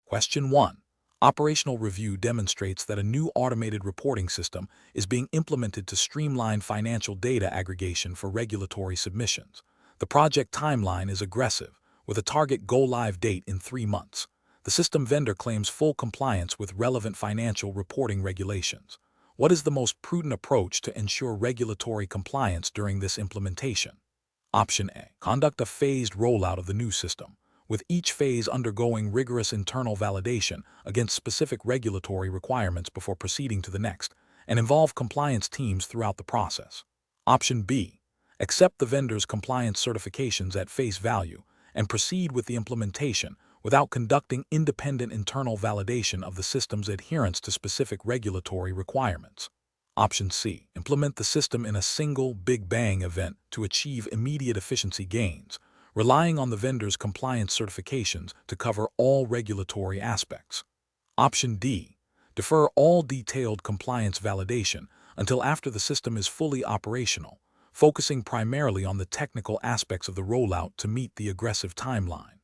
Question 1. Operational review demonstrates that a new automated reporting system is being implemented to streamline financial data aggregation for regulatory submissions. The project timeline is aggressive, with a target go-live date in 3 months. The system vendor claims full compliance with relevant financial reporting regulations. What is the most prudent approach to ensure regulatory compliance during this implementation? Option A. Conduct a phased rollout of the new system, with each phase undergoing rigorous internal validation against specific regulatory requirements before proceeding to the next, and involve compliance teams throughout the process. Option B. Accept the vendor's compliance certifications at face value and proceed with the implementation without conducting independent internal validation of the system's adherence to specific regulatory requirements. Option C. Implement the system in a single Big Bang event to achieve immediate efficiency gains, relying on the vendor's compliance certifications to cover all regulatory aspects. Option D. Defer all detailed compliance validation until after the system is fully operational, focusing primarily on the technical aspects of the rollout to meet the aggressive timeline.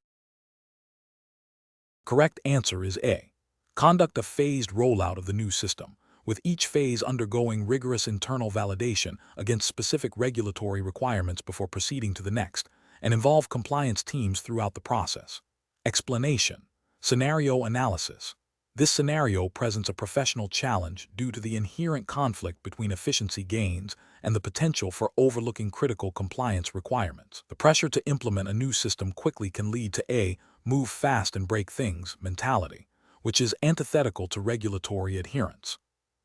Correct answer is A. Conduct a phased rollout of the new system, with each phase undergoing rigorous internal validation against specific regulatory requirements before proceeding to the next, and involve compliance teams throughout the process. Explanation. Scenario analysis. This scenario presents a professional challenge due to the inherent conflict between efficiency gains and the potential for overlooking critical compliance requirements. The pressure to implement a new system quickly can lead to a move fast and break things mentality, which is antithetical to regulatory adherence.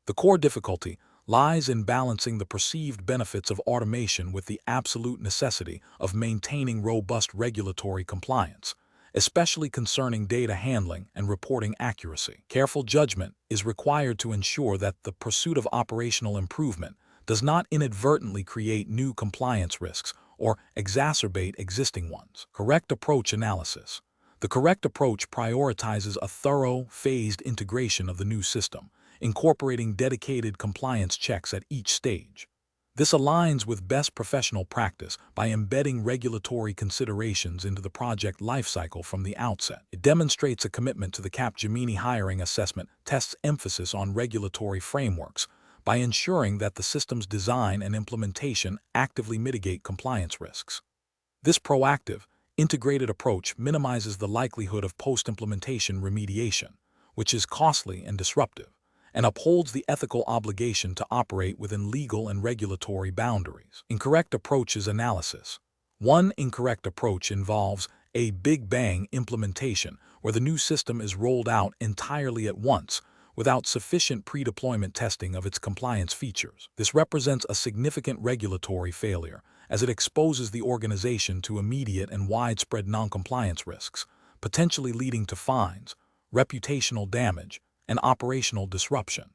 The core difficulty lies in balancing the perceived benefits of automation with the absolute necessity of maintaining robust regulatory compliance, especially concerning data handling and reporting accuracy. Careful judgment is required to ensure that the pursuit of operational improvement does not inadvertently create new compliance risks or exacerbate existing ones. Correct approach analysis. The correct approach prioritizes a thorough, phased integration of the new system, incorporating dedicated compliance checks at each stage. This aligns with best professional practice by embedding regulatory considerations into the project lifecycle from the outset. It demonstrates a commitment to the Capgemini hiring assessment test's emphasis on regulatory frameworks by ensuring that the system's design and implementation actively mitigate compliance risks. This proactive, integrated approach minimizes the likelihood of post-implementation remediation, which is costly and disruptive, and upholds the ethical obligation to operate within legal and regulatory boundaries. Incorrect approaches analysis. One incorrect approach involves a Big Bang implementation where the new system is rolled out entirely at once without sufficient pre-deployment testing of its compliance features. This represents a significant regulatory failure as it exposes the organization to immediate and widespread non-compliance risks, potentially leading to fines, reputational damage, and operational disruption.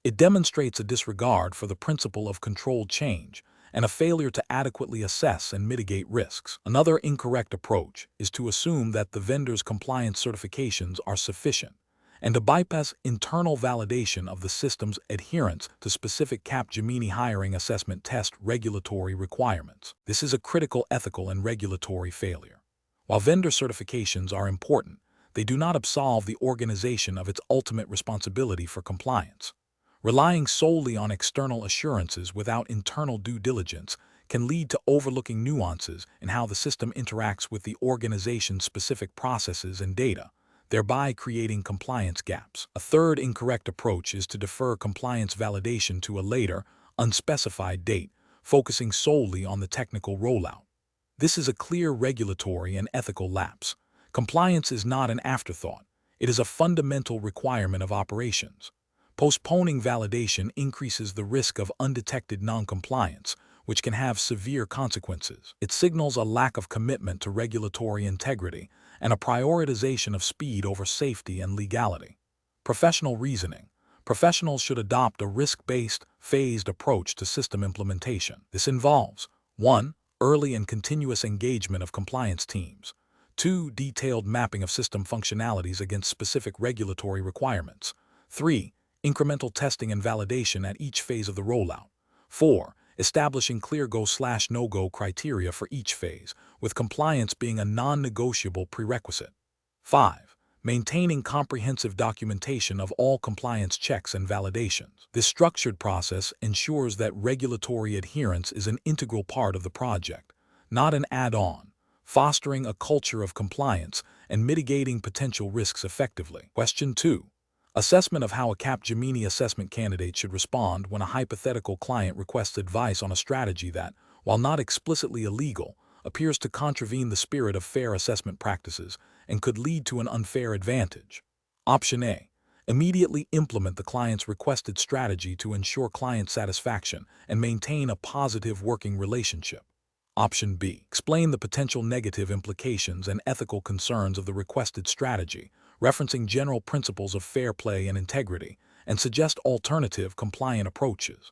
It demonstrates a disregard for the principle of controlled change and a failure to adequately assess and mitigate risks. Another incorrect approach is to assume that the vendor's compliance certifications are sufficient and to bypass internal validation of the system's adherence to specific Capgemini hiring assessment test regulatory requirements. This is a critical ethical and regulatory failure. While vendor certifications are important, they do not absolve the organization of its ultimate responsibility for compliance. Relying solely on external assurances without internal due diligence can lead to overlooking nuances in how the system interacts with the organization's specific processes and data, thereby creating compliance gaps. A third incorrect approach is to defer compliance validation to a later, unspecified date, focusing solely on the technical rollout. This is a clear regulatory and ethical lapse. Compliance is not an afterthought. It is a fundamental requirement of operations. Postponing validation increases the risk of undetected noncompliance, which can have severe consequences. It signals a lack of commitment to regulatory integrity and a prioritization of speed over safety and legality. Professional reasoning. Professionals should adopt a risk-based, phased approach to system implementation. This involves 1. Early and continuous engagement of compliance teams. 2. Detailed mapping of system functionalities against specific regulatory requirements. 3. Incremental testing and validation at each phase of the rollout. 4. Establishing clear go/no-go criteria for each phase, with compliance being a non-negotiable prerequisite. 5. maintaining comprehensive documentation of all compliance checks and validations. This structured process ensures that regulatory adherence is an integral part of the project, not an add-on, fostering a culture of compliance and mitigating potential risks effectively. Question 2. Assessment of how a Capgemini assessment candidate should respond when a hypothetical client requests advice on a strategy that, while not explicitly illegal, appears to contravene the spirit of fair assessment practices and could lead to an unfair advantage. Option A. Immediately implement the client's requested strategy to ensure client satisfaction and maintain a positive working relationship. Option B. Explain the potential negative implications and ethical concerns of the requested strategy, referencing general principles of fair play and integrity, and suggest alternative compliant approaches.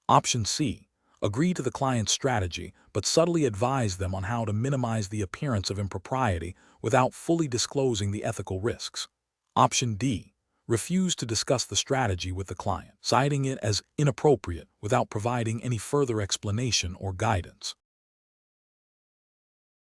Option C. Agree to the client's strategy, but subtly advise them on how to minimize the appearance of impropriety without fully disclosing the ethical risks. Option D. Refuse to discuss the strategy with the client, citing it as inappropriate without providing any further explanation or guidance.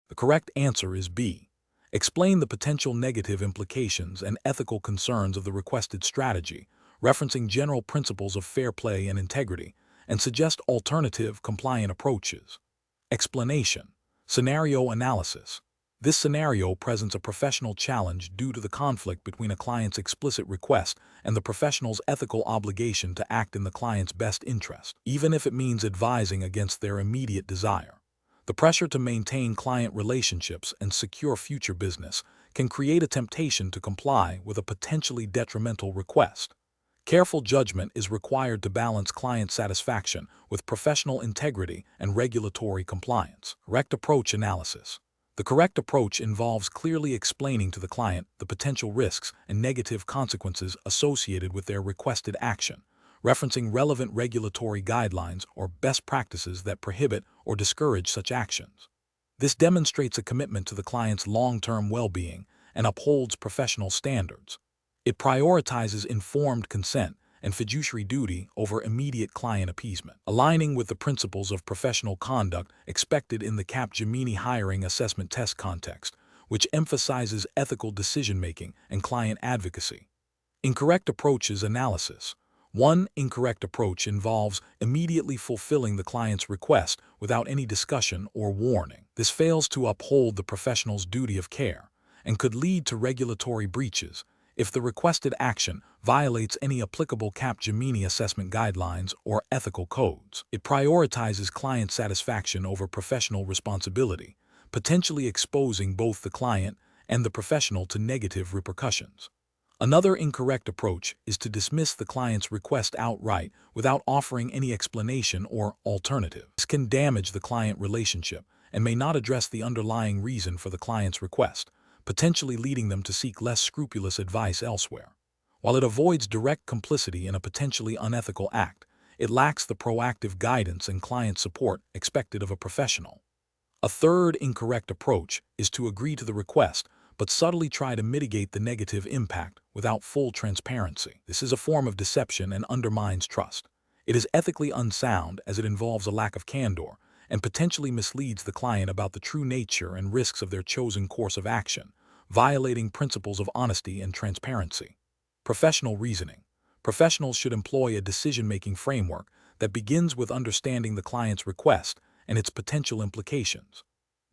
The correct answer is B. Explain the potential negative implications and ethical concerns of the requested strategy, referencing general principles of fair play and integrity, and suggest alternative compliant approaches. Explanation. Scenario analysis. This scenario presents a professional challenge due to the conflict between a client's explicit request and the professional's ethical obligation to act in the client's best interest, even if it means advising against their immediate desire. The pressure to maintain client relationships and secure future business can create a temptation to comply with a potentially detrimental request. Careful judgment is required to balance client satisfaction with professional integrity and regulatory compliance. Correct approach analysis. The correct approach involves clearly explaining to the client the potential risks and negative consequences associated with their requested action, referencing relevant regulatory guidelines or best practices that prohibit or discourage such actions. This demonstrates a commitment to the client's long-term well-being and upholds professional standards. It prioritizes informed consent and fiduciary duty over immediate client appeasement, aligning with the principles of professional conduct expected in the Capgemini hiring assessment test context, which emphasizes ethical decision-making and client advocacy. Incorrect approaches analysis. One incorrect approach involves immediately fulfilling the client's request without any discussion or warning. This fails to uphold the professional's duty of care and could lead to regulatory breaches if the requested action violates any applicable Capgemini assessment guidelines or ethical codes. It prioritizes client satisfaction over professional responsibility, potentially exposing both the client and the professional to negative repercussions. Another incorrect approach is to dismiss the client's request outright without offering any explanation or alternative. This can damage the client relationship and may not address the underlying reason for the client's request, potentially leading them to seek less scrupulous advice elsewhere. While it avoids direct complicity in a potentially unethical act, it lacks the proactive guidance and client support expected of a professional. A third incorrect approach is to agree to the request, but subtly try to mitigate the negative impact without full transparency. This is a form of deception and undermines trust. It is ethically unsound as it involves a lack of candor and potentially misleads the client about the true nature and risks of their chosen course of action, violating principles of honesty and transparency. Professional reasoning. Professionals should employ a decision-making framework that begins with understanding the client's request and its potential implications.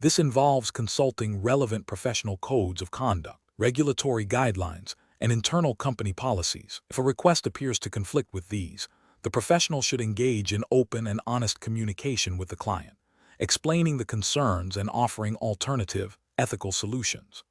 This involves consulting relevant professional codes of conduct, regulatory guidelines, and internal company policies. If a request appears to conflict with these, the professional should engage in open and honest communication with the client, explaining the concerns and offering alternative, ethical solutions.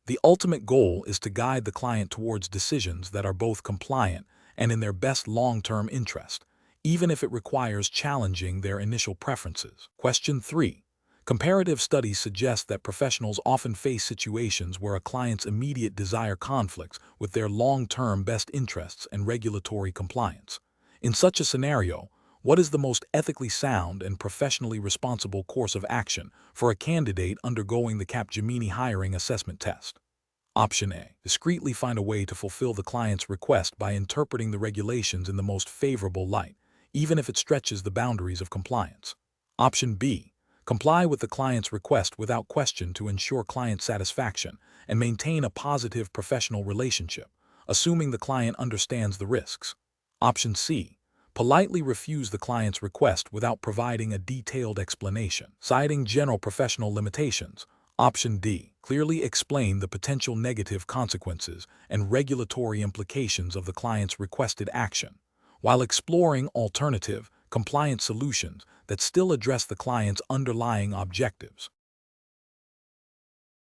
The ultimate goal is to guide the client towards decisions that are both compliant and in their best long-term interest, even if it requires challenging their initial preferences. Question 3. Comparative studies suggest that professionals often face situations where a client's immediate desire conflicts with their long-term best interests and regulatory compliance. In such a scenario, what is the most ethically sound and professionally responsible course of action for a candidate undergoing the Capgemini hiring assessment test? Option A. Discreetly find a way to fulfill the client's request by interpreting the regulations in the most favorable light, even if it stretches the boundaries of compliance. Option B. Comply with the client's request without question to ensure client satisfaction and maintain a positive professional relationship, assuming the client understands the risks. Option C. Politely refuse the client's request without providing a detailed explanation, citing general professional limitations. Option D. Clearly explain the potential negative consequences and regulatory implications of the client's requested action, while exploring alternative, compliant solutions that still address the client's underlying objectives.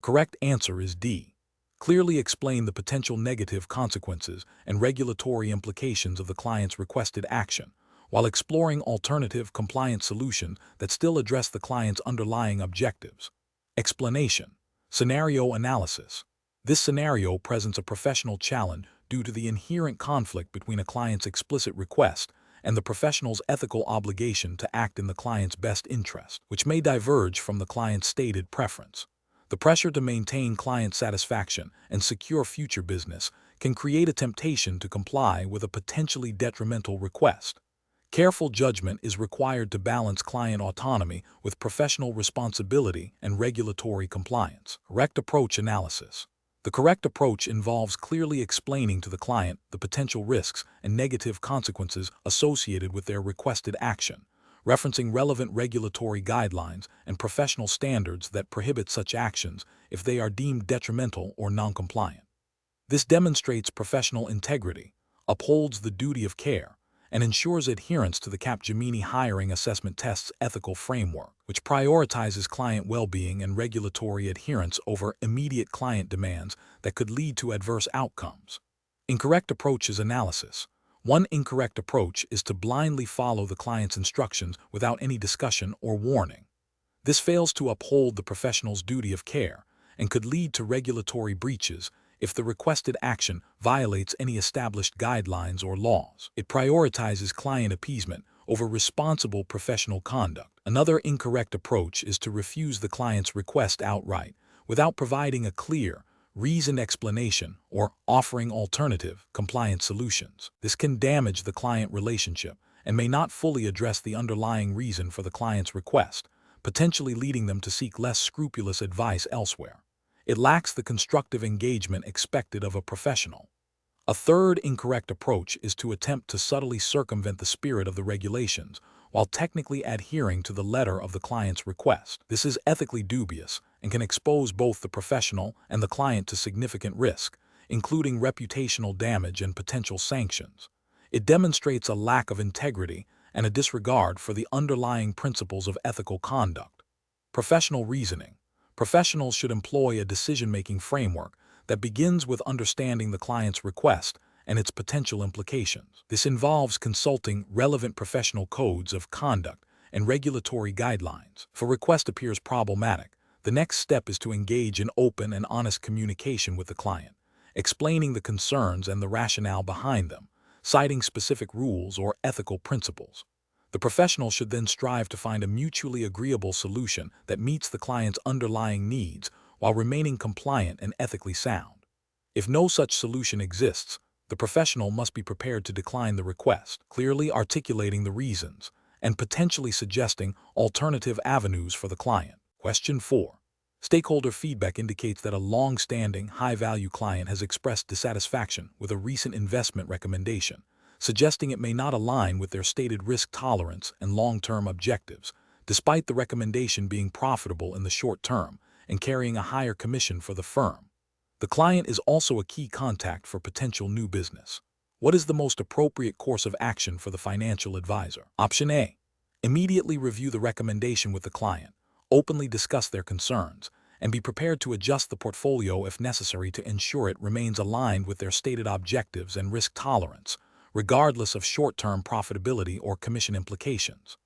Correct answer is D. Clearly explain the potential negative consequences and regulatory implications of the client's requested action, while exploring alternative, compliant solutions that still address the client's underlying objectives. Explanation. Scenario analysis. This scenario presents a professional challenge due to the inherent conflict between a client's explicit request and the professional's ethical obligation to act in the client's best interest, which may diverge from the client's stated preference. The pressure to maintain client satisfaction and secure future business can create a temptation to comply with a potentially detrimental request. Careful judgment is required to balance client autonomy with professional responsibility and regulatory compliance. Correct approach analysis. The correct approach involves clearly explaining to the client the potential risks and negative consequences associated with their requested action, referencing relevant regulatory guidelines and professional standards that prohibit such actions if they are deemed detrimental or non-compliant. This demonstrates professional integrity, upholds the duty of care, and ensures adherence to the Capgemini hiring assessment test's ethical framework, which prioritizes client well-being and regulatory adherence over immediate client demands that could lead to adverse outcomes. Incorrect approaches analysis. One incorrect approach is to blindly follow the client's instructions without any discussion or warning. This fails to uphold the professional's duty of care and could lead to regulatory breaches if the requested action violates any established guidelines or laws. It prioritizes client appeasement over responsible professional conduct. Another incorrect approach is to refuse the client's request outright without providing a clear, reasoned explanation or offering alternative, compliant solutions. This can damage the client relationship and may not fully address the underlying reason for the client's request, potentially leading them to seek less scrupulous advice elsewhere. It lacks the constructive engagement expected of a professional. A third incorrect approach is to attempt to subtly circumvent the spirit of the regulations while technically adhering to the letter of the client's request. This is ethically dubious and can expose both the professional and the client to significant risk, including reputational damage and potential sanctions. It demonstrates a lack of integrity and a disregard for the underlying principles of ethical conduct. Professional reasoning. Professionals should employ a decision-making framework that begins with understanding the client's request and its potential implications. This involves consulting relevant professional codes of conduct and regulatory guidelines. If a request appears problematic, the next step is to engage in open and honest communication with the client, explaining the concerns and the rationale behind them, citing specific rules or ethical principles. The professional should then strive to find a mutually agreeable solution that meets the client's underlying needs while remaining compliant and ethically sound. If no such solution exists, the professional must be prepared to decline the request, clearly articulating the reasons and potentially suggesting alternative avenues for the client. Question 4. Stakeholder feedback indicates that a long-standing, high-value client has expressed dissatisfaction with a recent investment recommendation, suggesting it may not align with their stated risk tolerance and long-term objectives, despite the recommendation being profitable in the short term and carrying a higher commission for the firm. The client is also a key contact for potential new business. What is the most appropriate course of action for the financial advisor? Option A. Immediately review the recommendation with the client, openly discuss their concerns, and be prepared to adjust the portfolio if necessary to ensure it remains aligned with their stated objectives and risk tolerance, regardless of short-term profitability or commission implications.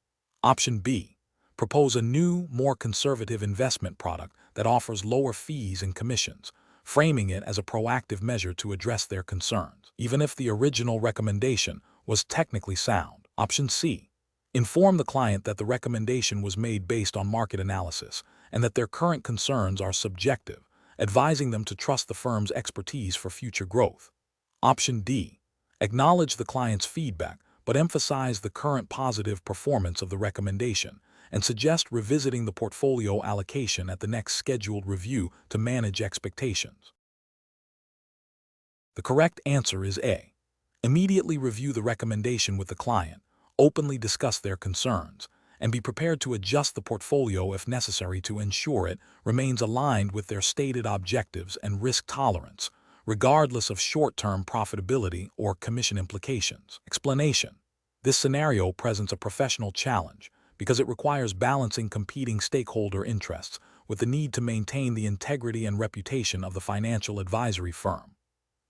Option B. Propose a new, more conservative investment product that offers lower fees and commissions, framing it as a proactive measure to address their concerns, even if the original recommendation was technically sound. Option C. Inform the client that the recommendation was made based on market analysis and that their current concerns are subjective, advising them to trust the firm's expertise for future growth. Option D. Acknowledge the client's feedback, but emphasize the current positive performance of the recommendation and suggest revisiting the portfolio allocation at the next scheduled review to manage expectations. The correct answer is A. Immediately review the recommendation with the client, openly discuss their concerns, and be prepared to adjust the portfolio if necessary to ensure it remains aligned with their stated objectives and risk tolerance, regardless of short-term profitability or commission implications. Explanation: this scenario presents a professional challenge because it requires balancing competing stakeholder interests with the need to maintain the integrity and reputation of the financial advisory firm.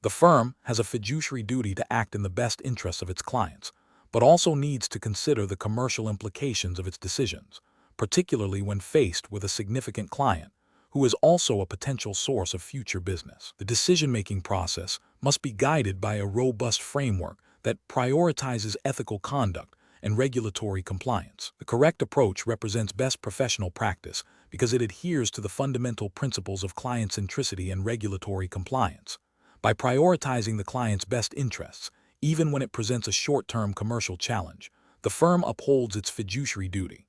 The firm has a fiduciary duty to act in the best interests of its clients, but also needs to consider the commercial implications of its decisions, particularly when faced with a significant client who is also a potential source of future business. The decision-making process must be guided by a robust framework that prioritizes ethical conduct and regulatory compliance. The correct approach represents best professional practice because it adheres to the fundamental principles of client centricity and regulatory compliance. By prioritizing the client's best interests, even when it presents a short-term commercial challenge, the firm upholds its fiduciary duty.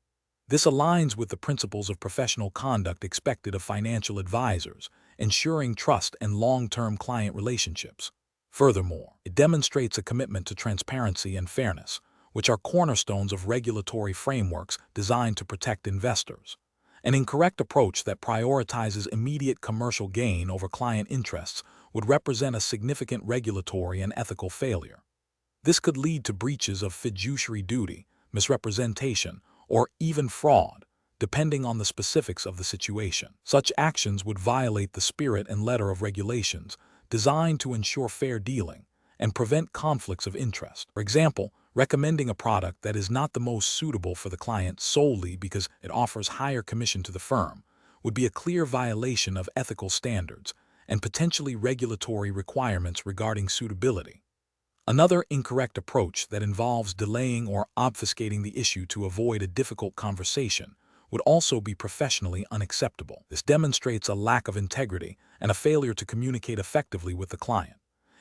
This aligns with the principles of professional conduct expected of financial advisors, ensuring trust and long-term client relationships. Furthermore, it demonstrates a commitment to transparency and fairness, which are cornerstones of regulatory frameworks designed to protect investors. An incorrect approach that prioritizes immediate commercial gain over client interests would represent a significant regulatory and ethical failure. This could lead to breaches of fiduciary duty, misrepresentation, or even fraud, depending on the specifics of the situation. Such actions would violate the spirit and letter of regulations designed to ensure fair dealing and prevent conflicts of interest. For example, recommending a product that is not the most suitable for the client solely because it offers higher commission to the firm would be a clear violation of ethical standards and potentially regulatory requirements regarding suitability. Another incorrect approach that involves delaying or obfuscating the issue to avoid a difficult conversation would also be professionally unacceptable. This demonstrates a lack of integrity and a failure to communicate effectively with the client.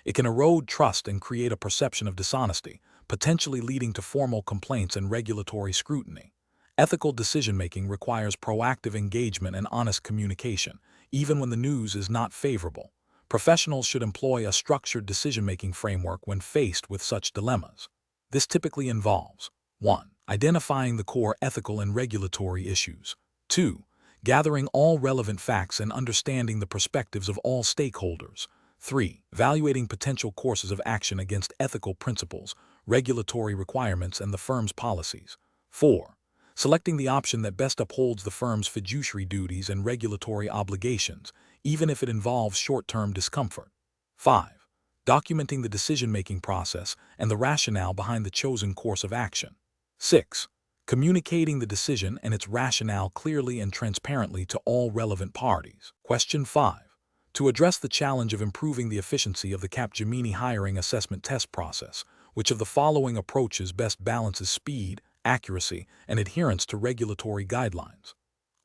It can erode trust and create a perception of dishonesty, potentially leading to formal complaints and regulatory scrutiny. Ethical decision-making requires proactive engagement and honest communication, even when the news is not favorable. Professionals should employ a structured decision-making framework when faced with such dilemmas. This typically involves 1. Identifying the core ethical and regulatory issues. 2. Gathering all relevant facts and understanding the perspectives of all stakeholders. 3. Evaluating potential courses of action against ethical principles, regulatory requirements, and the firm's policies. 4. Selecting the option that best upholds the firm's fiduciary duties and regulatory obligations, even if it involves short-term discomfort. 5. Documenting the decision-making process and the rationale behind the chosen course of action. 6. Communicating the decision and its rationale clearly and transparently to all relevant parties. Question 5. To address the challenge of improving the efficiency of the Capgemini hiring assessment test process, which of the following approaches best balances speed, accuracy, and adherence to regulatory guidelines?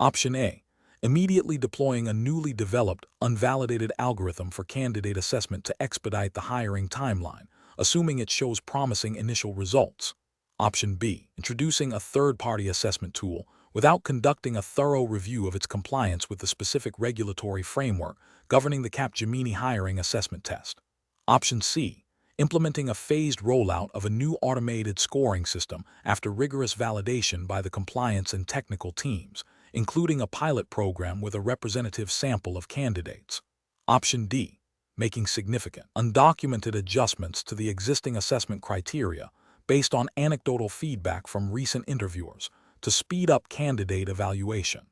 Option A. Immediately deploying a newly developed, unvalidated algorithm for candidate assessment to expedite the hiring timeline, assuming it shows promising initial results. Option B. Introducing a third-party assessment tool without conducting a thorough review of its compliance with the specific regulatory framework governing the Capgemini hiring assessment test. Option C. Implementing a phased rollout of a new automated scoring system after rigorous validation by the compliance and technical teams, including a pilot program with a representative sample of candidates. Option D. Making significant, undocumented adjustments to the existing assessment criteria based on anecdotal feedback from recent interviewers to speed up candidate evaluation.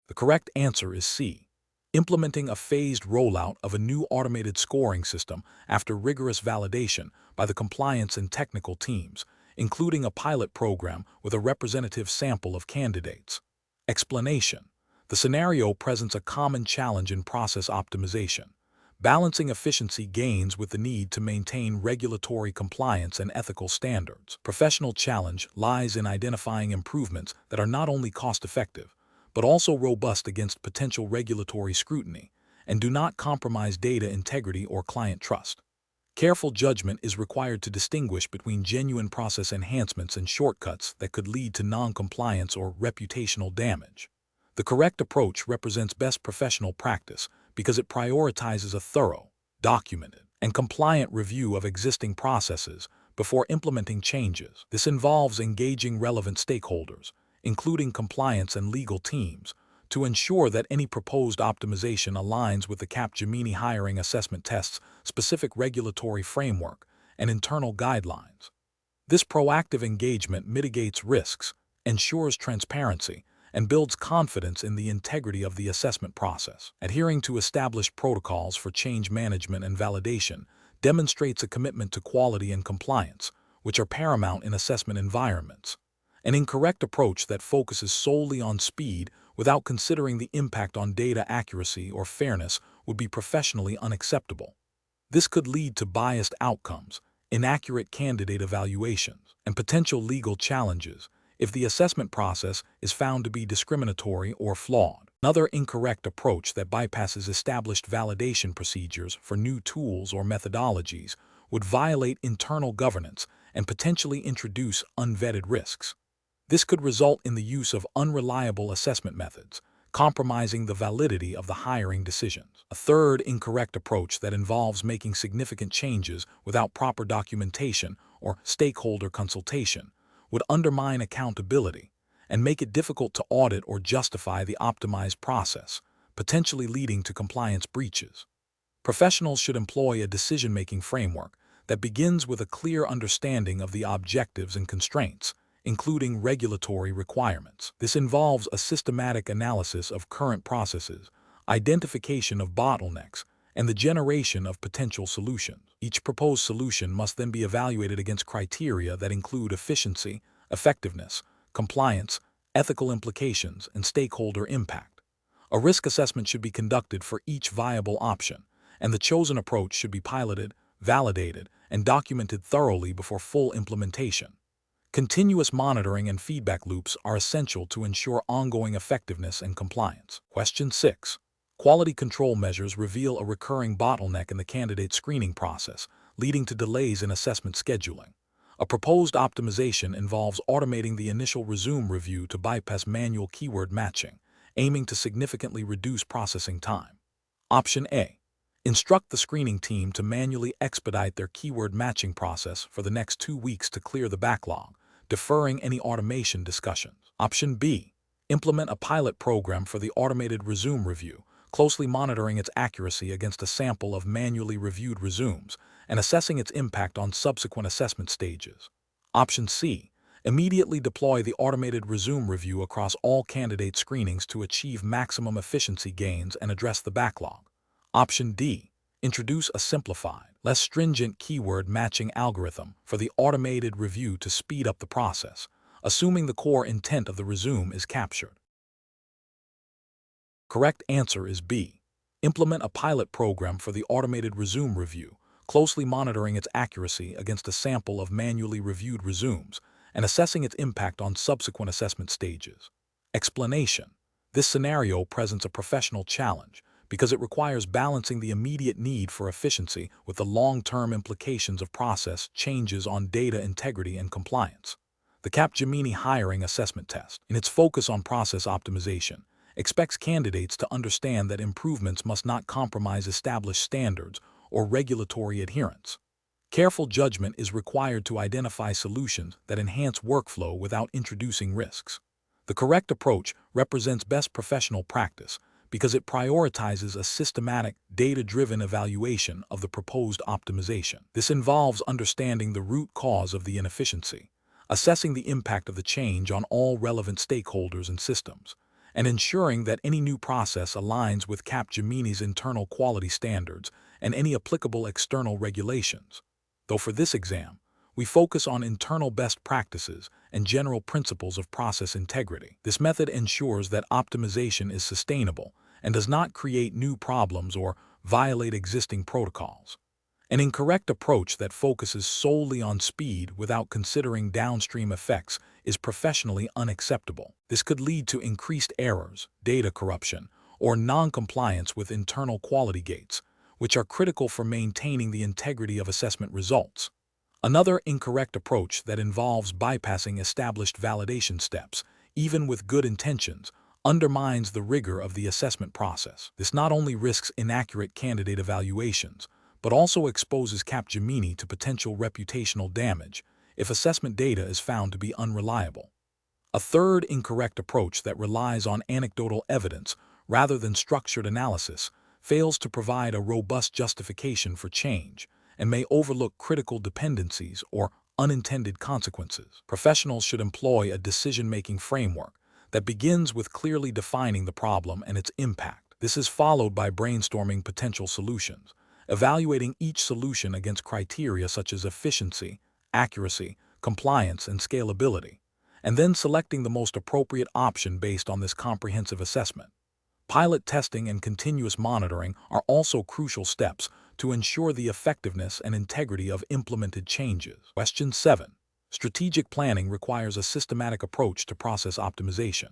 The correct answer is C. Implementing a phased rollout of a new automated scoring system after rigorous validation by the compliance and technical teams, including a pilot program with a representative sample of candidates. Explanation: the scenario presents a common challenge in process optimization, balancing efficiency gains with the need to maintain regulatory compliance and ethical standards. Professional challenge lies in identifying improvements that are not only cost-effective, but also robust against potential regulatory scrutiny, and do not compromise data integrity or client trust. Careful judgment is required to distinguish between genuine process enhancements and shortcuts that could lead to non-compliance or reputational damage. The correct approach represents best professional practice because it prioritizes a thorough, documented, and compliant review of existing processes before implementing changes. This involves engaging relevant stakeholders, including compliance and legal teams, to ensure that any proposed optimization aligns with the Capgemini hiring assessment test's specific regulatory framework and internal guidelines. This proactive engagement mitigates risks, ensures transparency, and builds confidence in the integrity of the assessment process. Adhering to established protocols for change management and validation demonstrates a commitment to quality and compliance, which are paramount in assessment environments. An incorrect approach that focuses solely on speed without considering the impact on data accuracy or fairness would be professionally unacceptable. This could lead to biased outcomes, inaccurate candidate evaluations, and potential legal challenges if the assessment process is found to be discriminatory or flawed. Another incorrect approach that bypasses established validation procedures for new tools or methodologies would violate internal governance and potentially introduce unvetted risks. This could result in the use of unreliable assessment methods, compromising the validity of the hiring decisions. A third incorrect approach that involves making significant changes without proper documentation or stakeholder consultation would undermine accountability and make it difficult to audit or justify the optimized process, potentially leading to compliance breaches. Professionals should employ a decision-making framework that begins with a clear understanding of the objectives and constraints, including regulatory requirements. This involves a systematic analysis of current processes, identification of bottlenecks, and the generation of potential solutions. Each proposed solution must then be evaluated against criteria that include efficiency, effectiveness, compliance, ethical implications, and stakeholder impact. A risk assessment should be conducted for each viable option, and the chosen approach should be piloted, validated, and documented thoroughly before full implementation. Continuous monitoring and feedback loops are essential to ensure ongoing effectiveness and compliance. Question 6. Quality control measures reveal a recurring bottleneck in the candidate screening process, leading to delays in assessment scheduling. A proposed optimization involves automating the initial resume review to bypass manual keyword matching, aiming to significantly reduce processing time. Option A. Instruct the screening team to manually expedite their keyword matching process for the next 2 weeks to clear the backlog, deferring any automation discussions. Option B. Implement a pilot program for the automated resume review, closely monitoring its accuracy against a sample of manually reviewed resumes and assessing its impact on subsequent assessment stages. Option C. Immediately deploy the automated resume review across all candidate screenings to achieve maximum efficiency gains and address the backlog. Option D. Introduce a simplified, less stringent keyword matching algorithm for the automated review to speed up the process, assuming the core intent of the resume is captured. Correct answer is B. Implement a pilot program for the automated resume review, closely monitoring its accuracy against a sample of manually reviewed resumes and assessing its impact on subsequent assessment stages. Explanation. This scenario presents a professional challenge because it requires balancing the immediate need for efficiency with the long-term implications of process changes on data integrity and compliance. The Capgemini hiring assessment test, in its focus on process optimization, expects candidates to understand that improvements must not compromise established standards or regulatory adherence. Careful judgment is required to identify solutions that enhance workflow without introducing risks. The correct approach represents best professional practice because it prioritizes a systematic, data-driven evaluation of the proposed optimization. This involves understanding the root cause of the inefficiency, assessing the impact of the change on all relevant stakeholders and systems, and ensuring that any new process aligns with Capgemini's internal quality standards and any applicable external regulations. Though for this exam, we focus on internal best practices and general principles of process integrity. This method ensures that optimization is sustainable and does not create new problems or violate existing protocols. An incorrect approach that focuses solely on speed without considering downstream effects is professionally unacceptable. This could lead to increased errors, data corruption, or non-compliance with internal quality gates, which are critical for maintaining the integrity of assessment results. Another incorrect approach that involves bypassing established validation steps, even with good intentions, undermines the rigor of the assessment process. This not only risks inaccurate candidate evaluations, but also exposes Capgemini to potential reputational damage if assessment data is found to be unreliable. A third incorrect approach that relies on anecdotal evidence rather than structured analysis fails to provide a robust justification for change and may overlook critical dependencies or unintended consequences. Professionals should employ a decision-making framework that begins with clearly defining the problem and its impact. This is followed by brainstorming potential solutions, evaluating each solution against criteria such as efficiency, accuracy, compliance, and scalability, and then selecting the most appropriate option based on this comprehensive assessment. Pilot testing and continuous monitoring are also crucial steps to ensure the effectiveness and integrity of implemented changes. Question 7. Strategic planning requires a systematic approach to process optimization.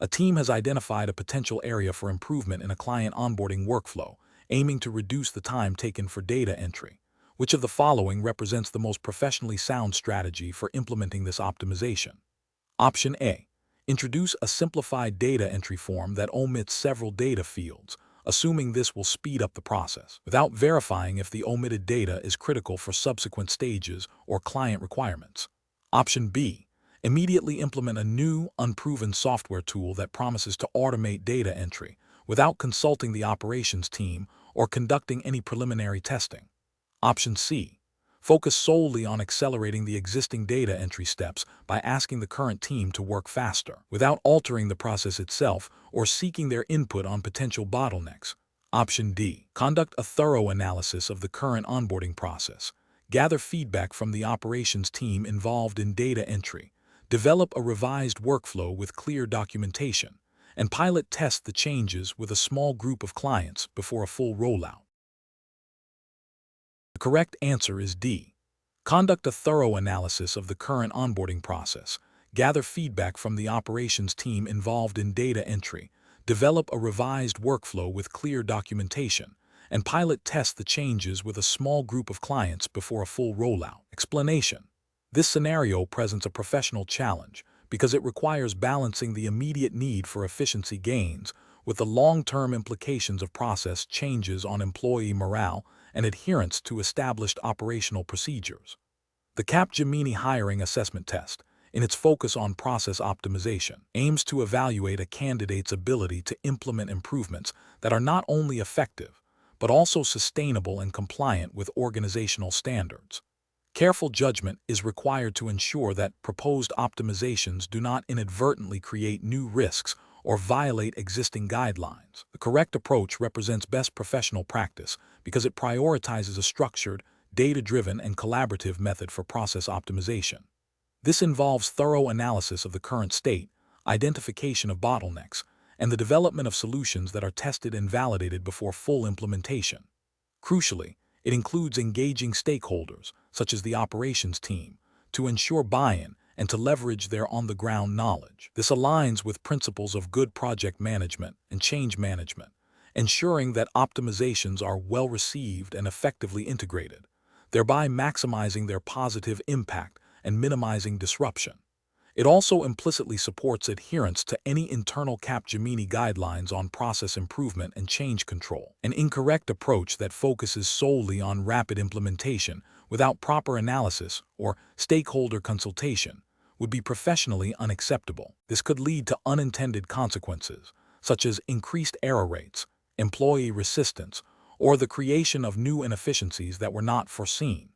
A team has identified a potential area for improvement in a client onboarding workflow, aiming to reduce the time taken for data entry. Which of the following represents the most professionally sound strategy for implementing this optimization? Option A. Introduce a simplified data entry form that omits several data fields, assuming this will speed up the process, without verifying if the omitted data is critical for subsequent stages or client requirements. Option B. Immediately implement a new, unproven software tool that promises to automate data entry without consulting the operations team or conducting any preliminary testing. Option C. Focus solely on accelerating the existing data entry steps by asking the current team to work faster, without altering the process itself or seeking their input on potential bottlenecks. Option D. Conduct a thorough analysis of the current onboarding process. Gather feedback from the operations team involved in data entry. Develop a revised workflow with clear documentation, and pilot test the changes with a small group of clients before a full rollout. The correct answer is D. Conduct a thorough analysis of the current onboarding process. Gather feedback from the operations team involved in data entry. Develop a revised workflow with clear documentation, and pilot test the changes with a small group of clients before a full rollout. Explanation. This scenario presents a professional challenge because it requires balancing the immediate need for efficiency gains with the long-term implications of process changes on employee morale and adherence to established operational procedures. The Capgemini hiring assessment test, in its focus on process optimization, aims to evaluate a candidate's ability to implement improvements that are not only effective, but also sustainable and compliant with organizational standards. Careful judgment is required to ensure that proposed optimizations do not inadvertently create new risks or violate existing guidelines. The correct approach represents best professional practice because it prioritizes a structured, data-driven, and collaborative method for process optimization. This involves thorough analysis of the current state, identification of bottlenecks, and the development of solutions that are tested and validated before full implementation. Crucially, it includes engaging stakeholders, such as the operations team, to ensure buy-in and to leverage their on-the-ground knowledge. This aligns with principles of good project management and change management, ensuring that optimizations are well-received and effectively integrated, thereby maximizing their positive impact and minimizing disruption. It also implicitly supports adherence to any internal Capgemini guidelines on process improvement and change control. An incorrect approach that focuses solely on rapid implementation without proper analysis or stakeholder consultation would be professionally unacceptable. This could lead to unintended consequences, such as increased error rates, employee resistance, or the creation of new inefficiencies that were not foreseen.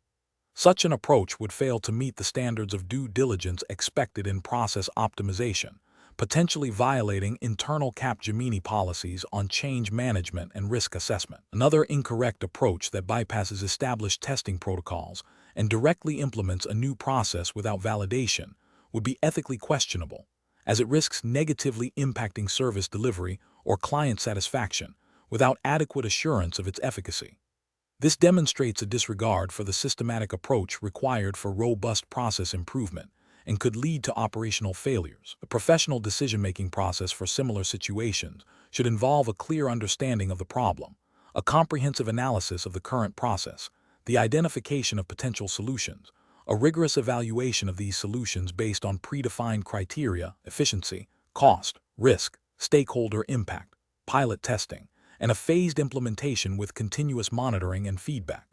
Such an approach would fail to meet the standards of due diligence expected in process optimization, potentially violating internal Capgemini policies on change management and risk assessment. Another incorrect approach that bypasses established testing protocols and directly implements a new process without validation would be ethically questionable, as it risks negatively impacting service delivery or client satisfaction without adequate assurance of its efficacy. This demonstrates a disregard for the systematic approach required for robust process improvement and could lead to operational failures. The professional decision-making process for similar situations should involve a clear understanding of the problem, a comprehensive analysis of the current process, the identification of potential solutions, a rigorous evaluation of these solutions based on predefined criteria, efficiency, cost, risk, stakeholder impact, pilot testing, and a phased implementation with continuous monitoring and feedback.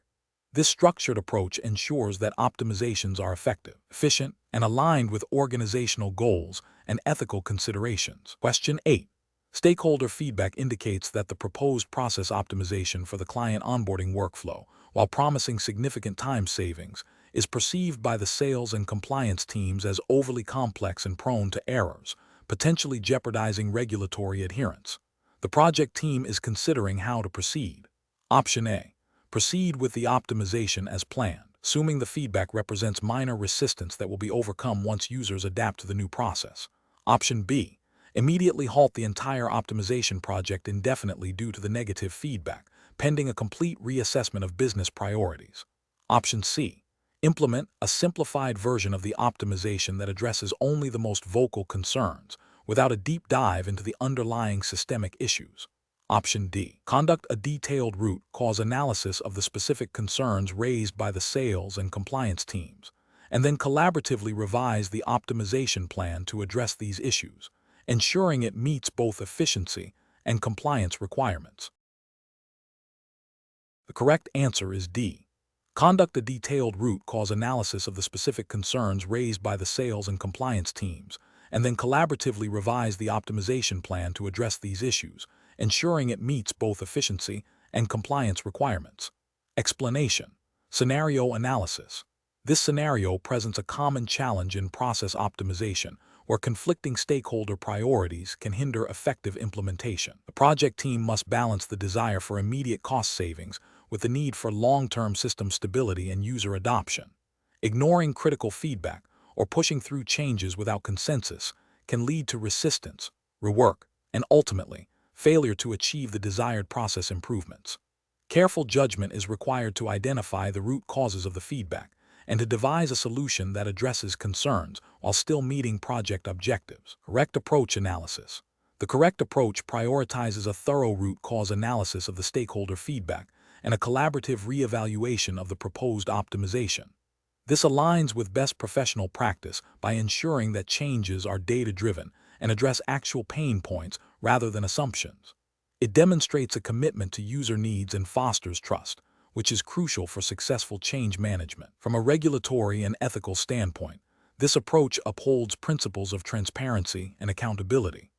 This structured approach ensures that optimizations are effective, efficient, and aligned with organizational goals and ethical considerations. Question 8. Stakeholder feedback indicates that the proposed process optimization for the client onboarding workflow, while promising significant time savings, is perceived by the sales and compliance teams as overly complex and prone to errors, potentially jeopardizing regulatory adherence. The project team is considering how to proceed. Option A. Proceed with the optimization as planned, assuming the feedback represents minor resistance that will be overcome once users adapt to the new process. Option B. Immediately halt the entire optimization project indefinitely due to the negative feedback, pending a complete reassessment of business priorities. Option C. Implement a simplified version of the optimization that addresses only the most vocal concerns, without a deep dive into the underlying systemic issues. Option D. Conduct a detailed root cause analysis of the specific concerns raised by the sales and compliance teams, and then collaboratively revise the optimization plan to address these issues, ensuring it meets both efficiency and compliance requirements. The correct answer is D. Conduct a detailed root cause analysis of the specific concerns raised by the sales and compliance teams, and then collaboratively revise the optimization plan to address these issues, ensuring it meets both efficiency and compliance requirements. Explanation. Scenario analysis. This scenario presents a common challenge in process optimization, where conflicting stakeholder priorities can hinder effective implementation. The project team must balance the desire for immediate cost savings with the need for long-term system stability and user adoption. Ignoring critical feedback or pushing through changes without consensus can lead to resistance, rework, and ultimately, failure to achieve the desired process improvements. Careful judgment is required to identify the root causes of the feedback and to devise a solution that addresses concerns while still meeting project objectives. Correct approach analysis. The correct approach prioritizes a thorough root cause analysis of the stakeholder feedback and a collaborative reevaluation of the proposed optimization. This aligns with best professional practice by ensuring that changes are data-driven and address actual pain points rather than assumptions. It demonstrates a commitment to user needs and fosters trust, which is crucial for successful change management. From a regulatory and ethical standpoint, this approach upholds principles of transparency and accountability.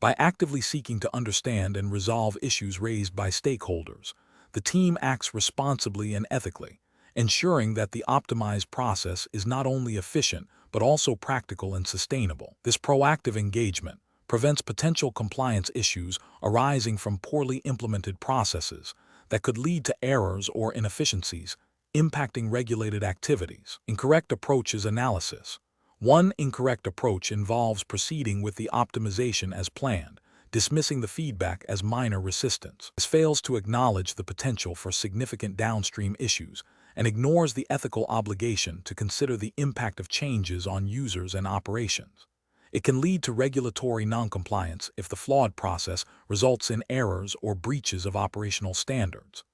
By actively seeking to understand and resolve issues raised by stakeholders, the team acts responsibly and ethically, ensuring that the optimized process is not only efficient but also practical and sustainable. This proactive engagement prevents potential compliance issues arising from poorly implemented processes that could lead to errors or inefficiencies, impacting regulated activities. Incorrect approaches analysis. One incorrect approach involves proceeding with the optimization as planned, dismissing the feedback as minor resistance. This fails to acknowledge the potential for significant downstream issues and ignores the ethical obligation to consider the impact of changes on users and operations. It can lead to regulatory noncompliance if the flawed process results in errors or breaches of operational standards.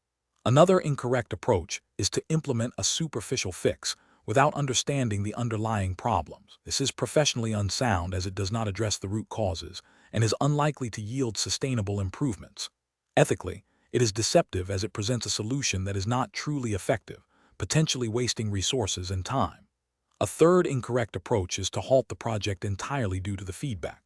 Another incorrect approach is to implement a superficial fix without understanding the underlying problems. This is professionally unsound as it does not address the root causes and is unlikely to yield sustainable improvements. Ethically, it is deceptive as it presents a solution that is not truly effective, potentially wasting resources and time. A third incorrect approach is to halt the project entirely due to the feedback.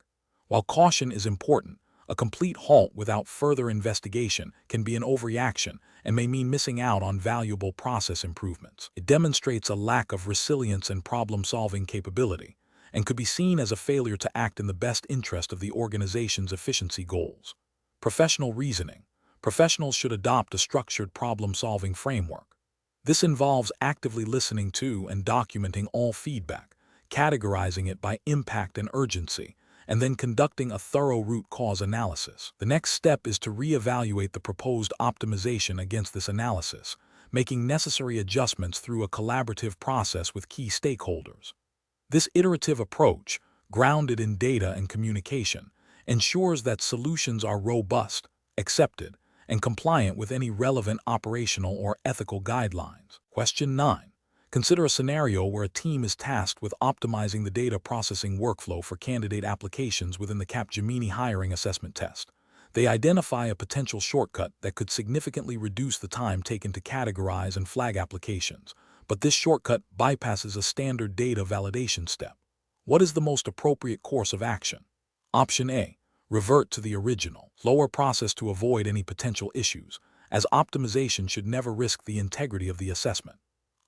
While caution is important, a complete halt without further investigation can be an overreaction and may mean missing out on valuable process improvements. It demonstrates a lack of resilience and problem-solving capability, and could be seen as a failure to act in the best interest of the organization's efficiency goals. Professional reasoning. Professionals should adopt a structured problem-solving framework. This involves actively listening to and documenting all feedback, categorizing it by impact and urgency, and then conducting a thorough root cause analysis. The next step is to reevaluate the proposed optimization against this analysis, making necessary adjustments through a collaborative process with key stakeholders. This iterative approach, grounded in data and communication, ensures that solutions are robust, accepted, and compliant with any relevant operational or ethical guidelines. Question 9. Consider a scenario where a team is tasked with optimizing the data processing workflow for candidate applications within the Capgemini hiring assessment test. They identify a potential shortcut that could significantly reduce the time taken to categorize and flag applications, but this shortcut bypasses a standard data validation step. What is the most appropriate course of action? Option A. Revert to the original, slower process to avoid any potential issues, as optimization should never risk the integrity of the assessment.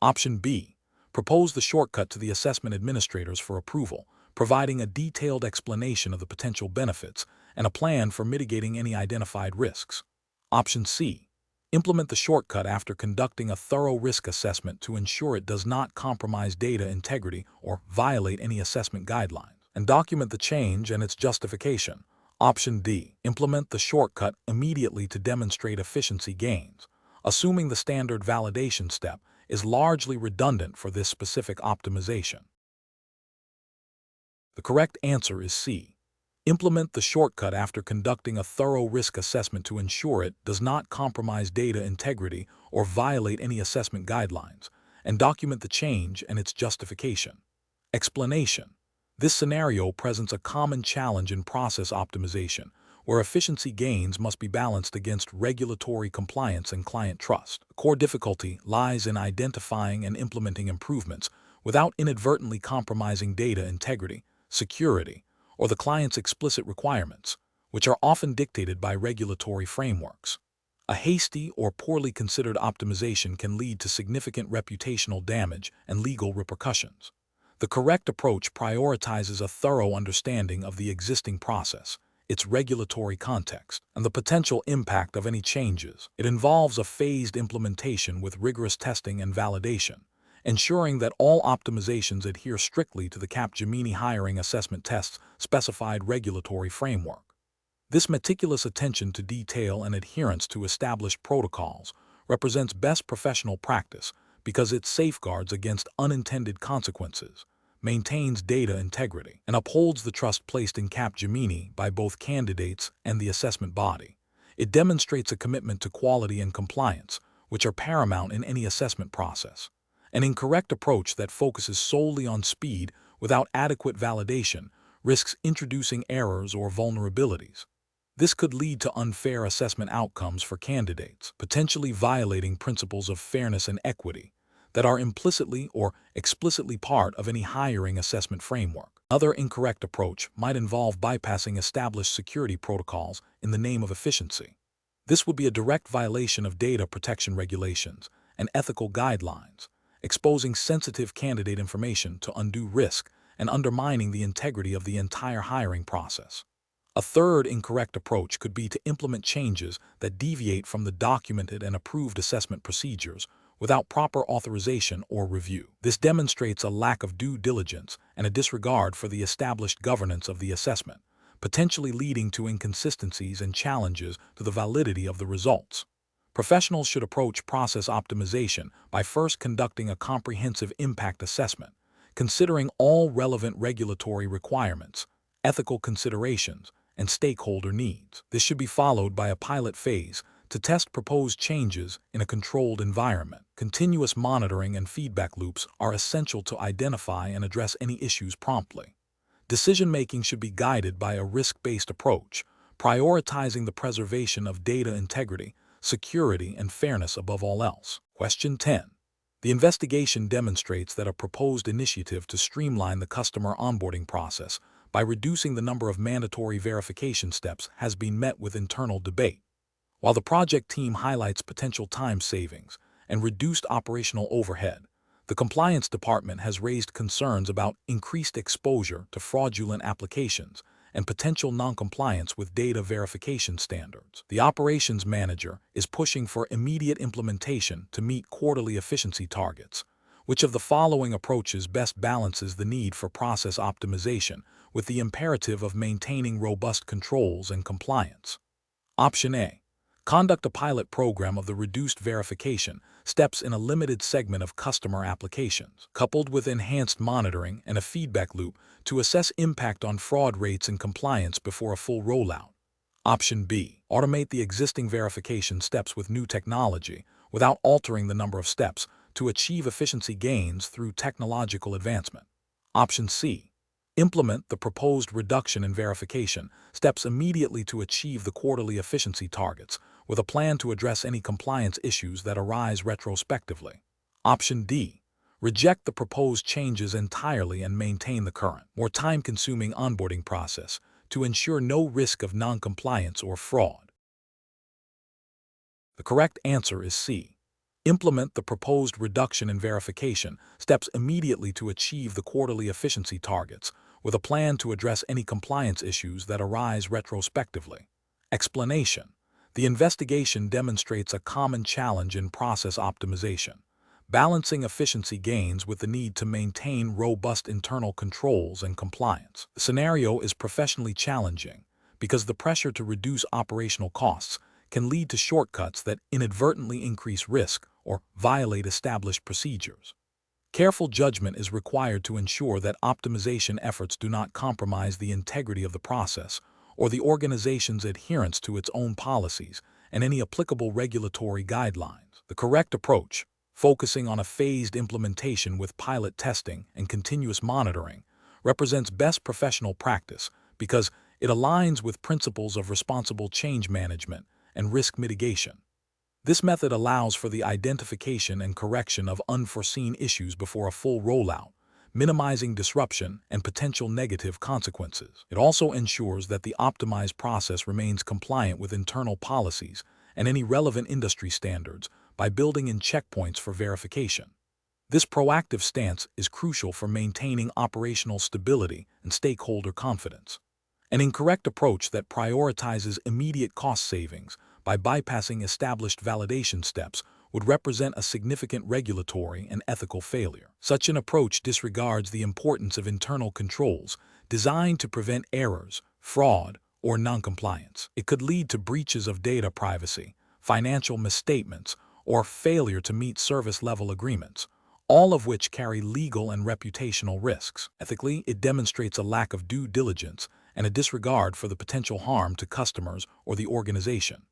Option B. Propose the shortcut to the assessment administrators for approval, providing a detailed explanation of the potential benefits and a plan for mitigating any identified risks. Option C. Implement the shortcut after conducting a thorough risk assessment to ensure it does not compromise data integrity or violate any assessment guidelines, and document the change and its justification. Option D. Implement the shortcut immediately to demonstrate efficiency gains, assuming the standard validation step is largely redundant for this specific optimization. The correct answer is C. Implement the shortcut after conducting a thorough risk assessment to ensure it does not compromise data integrity or violate any assessment guidelines, and document the change and its justification. Explanation. This scenario presents a common challenge in process optimization, where efficiency gains must be balanced against regulatory compliance and client trust. The core difficulty lies in identifying and implementing improvements without inadvertently compromising data integrity, security, or the client's explicit requirements, which are often dictated by regulatory frameworks. A hasty or poorly considered optimization can lead to significant reputational damage and legal repercussions. The correct approach prioritizes a thorough understanding of the existing process, its regulatory context, and the potential impact of any changes. It involves a phased implementation with rigorous testing and validation, ensuring that all optimizations adhere strictly to the Capgemini hiring assessment test's specified regulatory framework. This meticulous attention to detail and adherence to established protocols represents best professional practice because it safeguards against unintended consequences, maintains data integrity, and upholds the trust placed in Capgemini by both candidates and the assessment body. It demonstrates a commitment to quality and compliance, which are paramount in any assessment process. An incorrect approach that focuses solely on speed without adequate validation risks introducing errors or vulnerabilities. This could lead to unfair assessment outcomes for candidates, potentially violating principles of fairness and equity that are implicitly or explicitly part of any hiring assessment framework. Another incorrect approach might involve bypassing established security protocols in the name of efficiency. This would be a direct violation of data protection regulations and ethical guidelines, exposing sensitive candidate information to undue risk and undermining the integrity of the entire hiring process. A third incorrect approach could be to implement changes that deviate from the documented and approved assessment procedures without proper authorization or review. This demonstrates a lack of due diligence and a disregard for the established governance of the assessment, potentially leading to inconsistencies and challenges to the validity of the results. Professionals should approach process optimization by first conducting a comprehensive impact assessment, considering all relevant regulatory requirements, ethical considerations, and stakeholder needs. This should be followed by a pilot phase to test proposed changes in a controlled environment. Continuous monitoring and feedback loops are essential to identify and address any issues promptly. Decision-making should be guided by a risk-based approach, prioritizing the preservation of data integrity, security, and fairness above all else. Question 10. The investigation demonstrates that a proposed initiative to streamline the customer onboarding process by reducing the number of mandatory verification steps has been met with internal debate. While the project team highlights potential time savings and reduced operational overhead, the compliance department has raised concerns about increased exposure to fraudulent applications and potential noncompliance with data verification standards. The operations manager is pushing for immediate implementation to meet quarterly efficiency targets. Which of the following approaches best balances the need for process optimization with the imperative of maintaining robust controls and compliance? Option A. Conduct a pilot program of the reduced verification steps in a limited segment of customer applications, coupled with enhanced monitoring and a feedback loop to assess impact on fraud rates and compliance before a full rollout. Option B. Automate the existing verification steps with new technology without altering the number of steps to achieve efficiency gains through technological advancement. Option C. Implement the proposed reduction in verification steps immediately to achieve the quarterly efficiency targets, with a plan to address any compliance issues that arise retrospectively. Option D. Reject the proposed changes entirely and maintain the current, more time-consuming onboarding process to ensure no risk of non-compliance or fraud. The correct answer is C. Implement the proposed reduction in verification steps immediately to achieve the quarterly efficiency targets, with a plan to address any compliance issues that arise retrospectively. Explanation: the investigation demonstrates a common challenge in process optimization, balancing efficiency gains with the need to maintain robust internal controls and compliance. The scenario is professionally challenging because the pressure to reduce operational costs can lead to shortcuts that inadvertently increase risk or violate established procedures. Careful judgment is required to ensure that optimization efforts do not compromise the integrity of the process or the organization's adherence to its own policies and any applicable regulatory guidelines. The correct approach, focusing on a phased implementation with pilot testing and continuous monitoring, represents best professional practice because it aligns with principles of responsible change management and risk mitigation. This method allows for the identification and correction of unforeseen issues before a full rollout, minimizing disruption and potential negative consequences. It also ensures that the optimized process remains compliant with internal policies and any relevant industry standards by building in checkpoints for verification. This proactive stance is crucial for maintaining operational stability and stakeholder confidence. An incorrect approach that prioritizes immediate cost savings by bypassing established validation steps would represent a significant regulatory and ethical failure. Such an approach disregards the importance of internal controls designed to prevent errors, fraud, or noncompliance. It could lead to breaches of data privacy, financial misstatements, or failure to meet service-level agreements, all of which carry legal and reputational risks. Ethically, it demonstrates a lack of due diligence and a disregard for the potential harm to customers or the organization.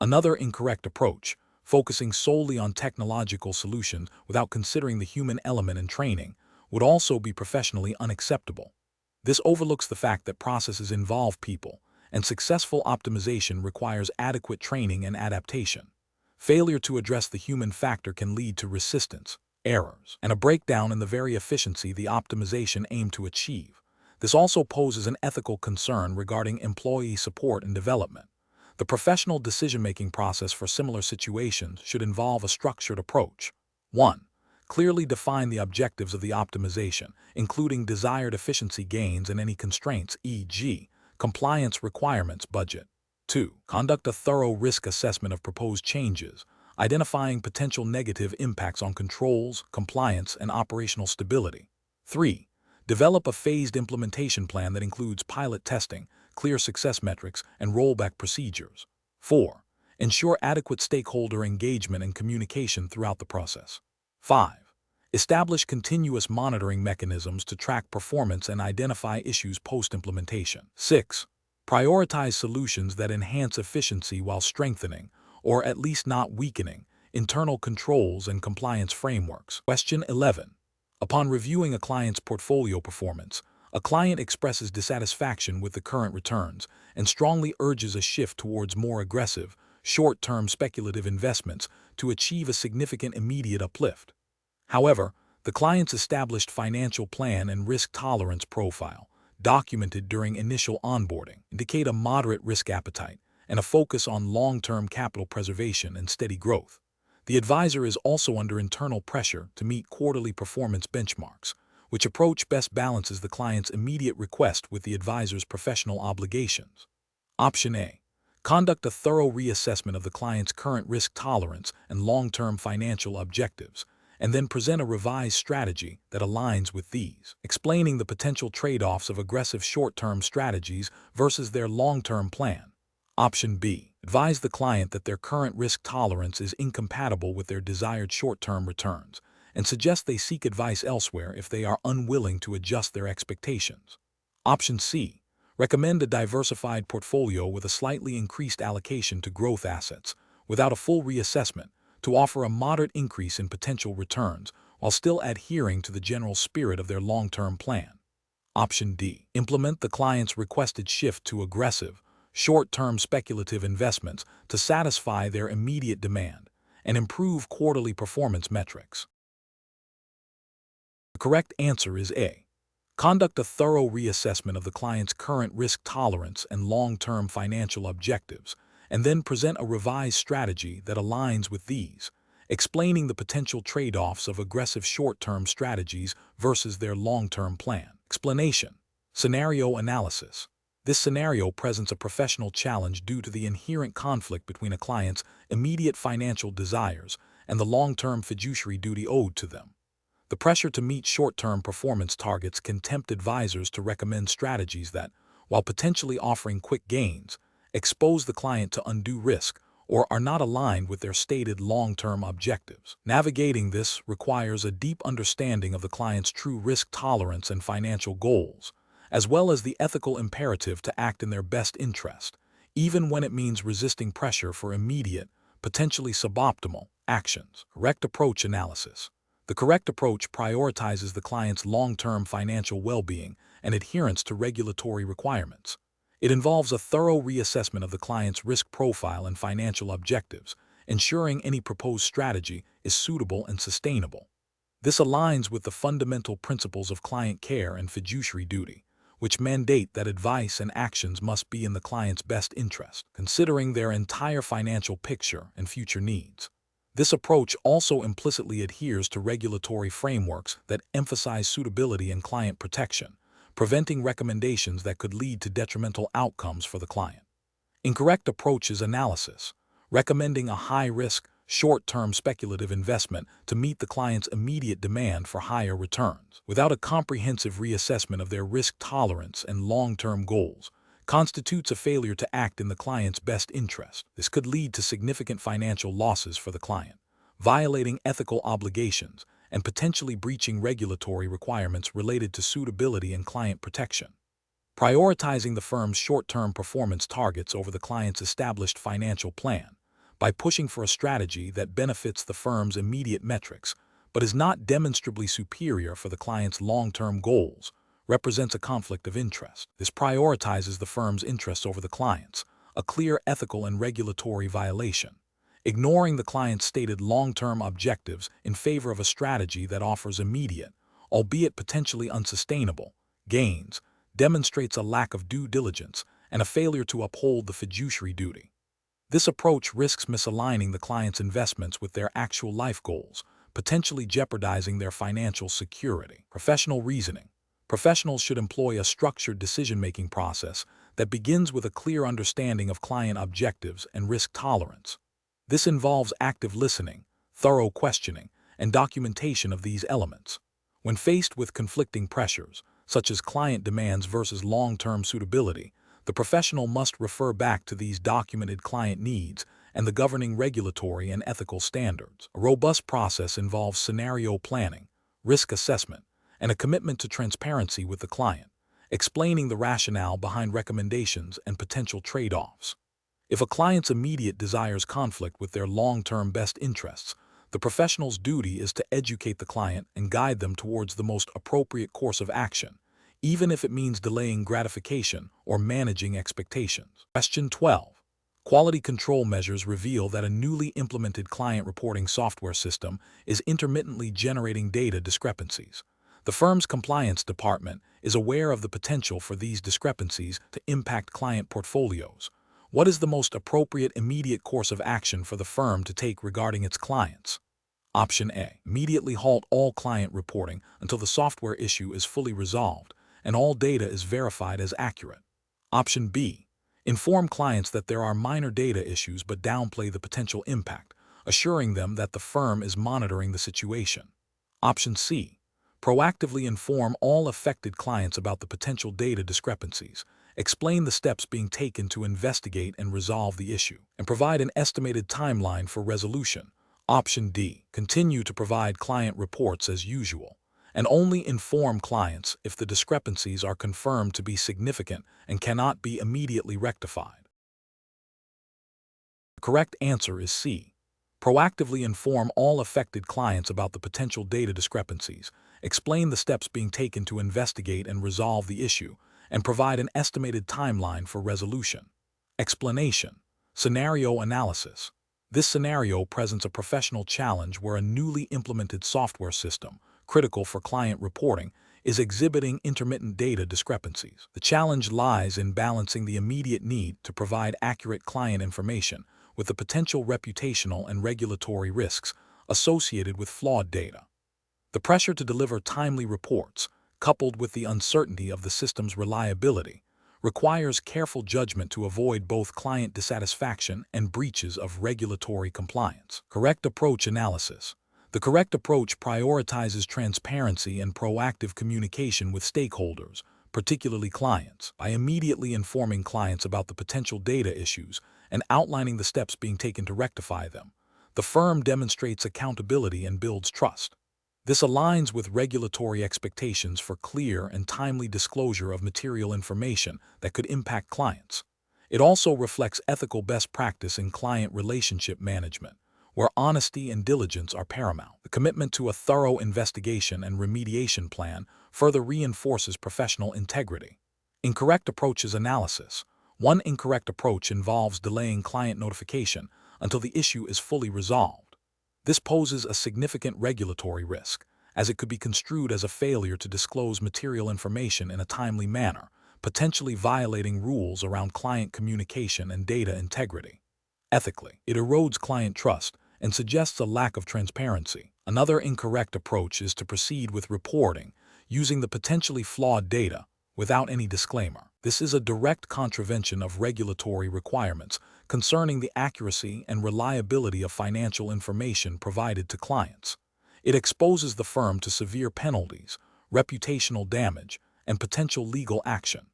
Another incorrect approach, focusing solely on technological solutions without considering the human element in training, would also be professionally unacceptable. This overlooks the fact that processes involve people, and successful optimization requires adequate training and adaptation. Failure to address the human factor can lead to resistance, errors, and a breakdown in the very efficiency the optimization aimed to achieve. This also poses an ethical concern regarding employee support and development. The professional decision-making process for similar situations should involve a structured approach. 1. Clearly define the objectives of the optimization, including desired efficiency gains and any constraints, e.g., compliance requirements budget. 2. Conduct a thorough risk assessment of proposed changes, identifying potential negative impacts on controls, compliance, and operational stability. 3. Develop a phased implementation plan that includes pilot testing, clear success metrics, and rollback procedures. 4. Ensure adequate stakeholder engagement and communication throughout the process. 5. Establish continuous monitoring mechanisms to track performance and identify issues post-implementation. 6. Prioritize solutions that enhance efficiency while strengthening, or at least not weakening, internal controls and compliance frameworks. Question 11. Upon reviewing a client's portfolio performance, a client expresses dissatisfaction with the current returns and strongly urges a shift towards more aggressive, short-term speculative investments to achieve a significant immediate uplift. However, the client's established financial plan and risk tolerance profile, documented during initial onboarding, indicate a moderate risk appetite and a focus on long-term capital preservation and steady growth. The advisor is also under internal pressure to meet quarterly performance benchmarks, which approach best balances the client's immediate request with the advisor's professional obligations. Option A. Conduct a thorough reassessment of the client's current risk tolerance and long-term financial objectives, and then present a revised strategy that aligns with these, explaining the potential trade-offs of aggressive short-term strategies versus their long-term plan. Option B. Advise the client that their current risk tolerance is incompatible with their desired short-term returns, and suggest they seek advice elsewhere if they are unwilling to adjust their expectations. Option C. Recommend a diversified portfolio with a slightly increased allocation to growth assets, without a full reassessment, to offer a moderate increase in potential returns while still adhering to the general spirit of their long-term plan. Option D. Implement the client's requested shift to aggressive, short-term speculative investments to satisfy their immediate demand and improve quarterly performance metrics. The correct answer is A. Conduct a thorough reassessment of the client's current risk tolerance and long-term financial objectives, and then present a revised strategy that aligns with these, explaining the potential trade-offs of aggressive short-term strategies versus their long-term plan. Explanation. Scenario analysis. This scenario presents a professional challenge due to the inherent conflict between a client's immediate financial desires and the long-term fiduciary duty owed to them. The pressure to meet short-term performance targets can tempt advisors to recommend strategies that, while potentially offering quick gains, expose the client to undue risk or are not aligned with their stated long-term objectives. Navigating this requires a deep understanding of the client's true risk tolerance and financial goals, as well as the ethical imperative to act in their best interest, even when it means resisting pressure for immediate, potentially suboptimal, actions. Correct approach analysis. The correct approach prioritizes the client's long-term financial well-being and adherence to regulatory requirements. It involves a thorough reassessment of the client's risk profile and financial objectives, ensuring any proposed strategy is suitable and sustainable. This aligns with the fundamental principles of client care and fiduciary duty, which mandate that advice and actions must be in the client's best interest, considering their entire financial picture and future needs. This approach also implicitly adheres to regulatory frameworks that emphasize suitability and client protection, preventing recommendations that could lead to detrimental outcomes for the client. Incorrect approaches analysis. Recommending a high-risk, short-term speculative investment to meet the client's immediate demand for higher returns, without a comprehensive reassessment of their risk tolerance and long-term goals, constitutes a failure to act in the client's best interest. This could lead to significant financial losses for the client, violating ethical obligations, and potentially breaching regulatory requirements related to suitability and client protection. Prioritizing the firm's short-term performance targets over the client's established financial plan, by pushing for a strategy that benefits the firm's immediate metrics, but is not demonstrably superior for the client's long-term goals, represents a conflict of interest. This prioritizes the firm's interests over the client's, a clear ethical and regulatory violation, ignoring the client's stated long-term objectives in favor of a strategy that offers immediate, albeit potentially unsustainable, gains, demonstrates a lack of due diligence and a failure to uphold the fiduciary duty. This approach risks misaligning the client's investments with their actual life goals, potentially jeopardizing their financial security. Professional reasoning. Professionals should employ a structured decision-making process that begins with a clear understanding of client objectives and risk tolerance. This involves active listening, thorough questioning, and documentation of these elements. When faced with conflicting pressures, such as client demands versus long-term suitability, the professional must refer back to these documented client needs and the governing regulatory and ethical standards. A robust process involves scenario planning, risk assessment, and a commitment to transparency with the client, explaining the rationale behind recommendations and potential trade-offs. If a client's immediate desires conflict with their long-term best interests, the professional's duty is to educate the client and guide them towards the most appropriate course of action, even if it means delaying gratification or managing expectations. Question 12. Quality control measures reveal that a newly implemented client reporting software system is intermittently generating data discrepancies. The firm's compliance department is aware of the potential for these discrepancies to impact client portfolios. What is the most appropriate immediate course of action for the firm to take regarding its clients? Option A. Immediately halt all client reporting until the software issue is fully resolved and all data is verified as accurate. Option B. Inform clients that there are minor data issues but downplay the potential impact, assuring them that the firm is monitoring the situation. Option C. Proactively inform all affected clients about the potential data discrepancies, explain the steps being taken to investigate and resolve the issue, and provide an estimated timeline for resolution. Option D. Continue to provide client reports as usual, and only inform clients if the discrepancies are confirmed to be significant and cannot be immediately rectified. The correct answer is C. Proactively inform all affected clients about the potential data discrepancies, explain the steps being taken to investigate and resolve the issue, and provide an estimated timeline for resolution. Explanation. Scenario analysis. This scenario presents a professional challenge where a newly implemented software system, critical for client reporting, is exhibiting intermittent data discrepancies. The challenge lies in balancing the immediate need to provide accurate client information with the potential reputational and regulatory risks associated with flawed data. The pressure to deliver timely reports, coupled with the uncertainty of the system's reliability, requires careful judgment to avoid both client dissatisfaction and breaches of regulatory compliance. Correct approach analysis. The correct approach prioritizes transparency and proactive communication with stakeholders, particularly clients, by immediately informing clients about the potential data issues and outlining the steps being taken to rectify them. The firm demonstrates accountability and builds trust. This aligns with regulatory expectations for clear and timely disclosure of material information that could impact clients. It also reflects ethical best practice in client relationship management, where honesty and diligence are paramount. The commitment to a thorough investigation and remediation plan further reinforces professional integrity. Incorrect approaches analysis. One incorrect approach involves delaying client notification until the issue is fully resolved. This poses a significant regulatory risk, as it could be construed as a failure to disclose material information in a timely manner, potentially violating rules around client communication and data integrity. Ethically, it erodes client trust and suggests a lack of transparency. Another incorrect approach is to proceed with reporting using the potentially flawed data without any disclaimer. This is a direct contravention of regulatory requirements concerning the accuracy and reliability of financial information provided to clients. It exposes the firm to severe penalties, reputational damage, and potential legal action.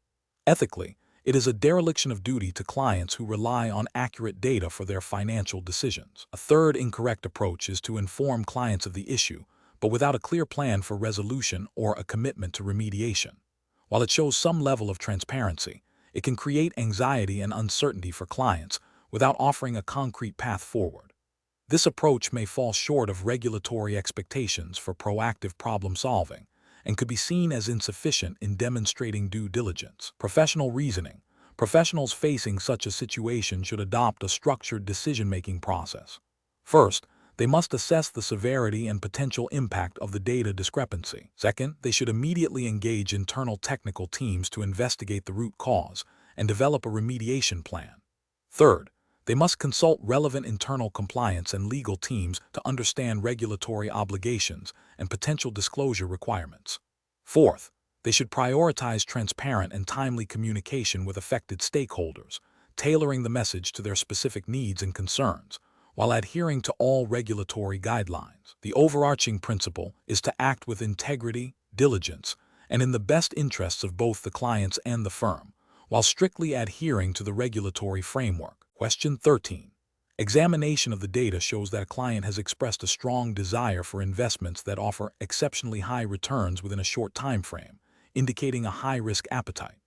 Ethically, it is a dereliction of duty to clients who rely on accurate data for their financial decisions. A third incorrect approach is to inform clients of the issue, but without a clear plan for resolution or a commitment to remediation. While it shows some level of transparency, it can create anxiety and uncertainty for clients without offering a concrete path forward. This approach may fall short of regulatory expectations for proactive problem solving and could be seen as insufficient in demonstrating due diligence. Professional reasoning. Professionals facing such a situation should adopt a structured decision-making process. First, they must assess the severity and potential impact of the data discrepancy. Second, they should immediately engage internal technical teams to investigate the root cause and develop a remediation plan. Third, they must consult relevant internal compliance and legal teams to understand regulatory obligations and potential disclosure requirements. Fourth, they should prioritize transparent and timely communication with affected stakeholders, tailoring the message to their specific needs and concerns, while adhering to all regulatory guidelines. The overarching principle is to act with integrity, diligence, and in the best interests of both the clients and the firm, while strictly adhering to the regulatory framework. Question 13. Examination of the data shows that a client has expressed a strong desire for investments that offer exceptionally high returns within a short time frame, indicating a high-risk appetite.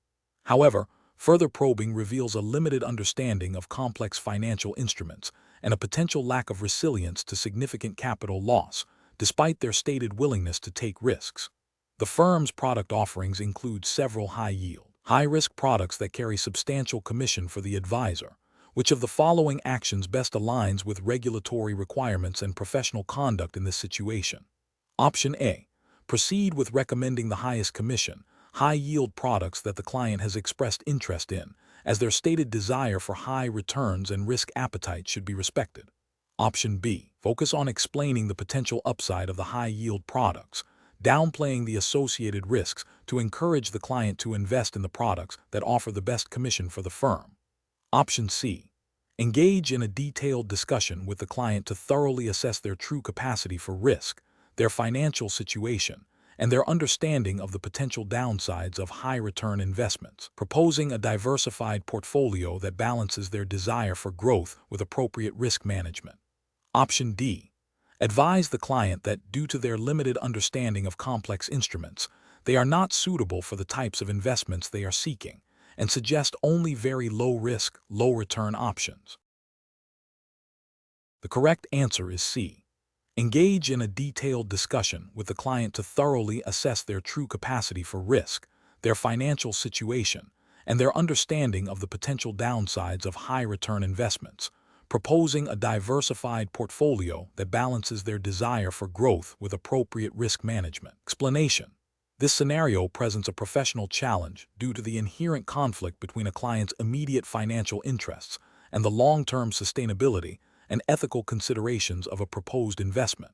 However, further probing reveals a limited understanding of complex financial instruments and a potential lack of resilience to significant capital loss, despite their stated willingness to take risks. The firm's product offerings include several high-yield, high-risk products that carry substantial commission for the advisor. Which of the following actions best aligns with regulatory requirements and professional conduct in this situation? Option A. Proceed with recommending the highest commission, high-yield products that the client has expressed interest in, as their stated desire for high returns and risk appetite should be respected. Option B. Focus on explaining the potential upside of the high-yield products, downplaying the associated risks to encourage the client to invest in the products that offer the best commission for the firm. Option C. Engage in a detailed discussion with the client to thoroughly assess their true capacity for risk, their financial situation, and their understanding of the potential downsides of high-return investments, proposing a diversified portfolio that balances their desire for growth with appropriate risk management. Option D. Advise the client that due to their limited understanding of complex instruments, they are not suitable for the types of investments they are seeking, and suggest only very low-risk, low-return options. The correct answer is C. Engage in a detailed discussion with the client to thoroughly assess their true capacity for risk, their financial situation, and their understanding of the potential downsides of high-return investments, proposing a diversified portfolio that balances their desire for growth with appropriate risk management. Explanation. This scenario presents a professional challenge due to the inherent conflict between a client's immediate financial interests and the long-term sustainability and ethical considerations of a proposed investment.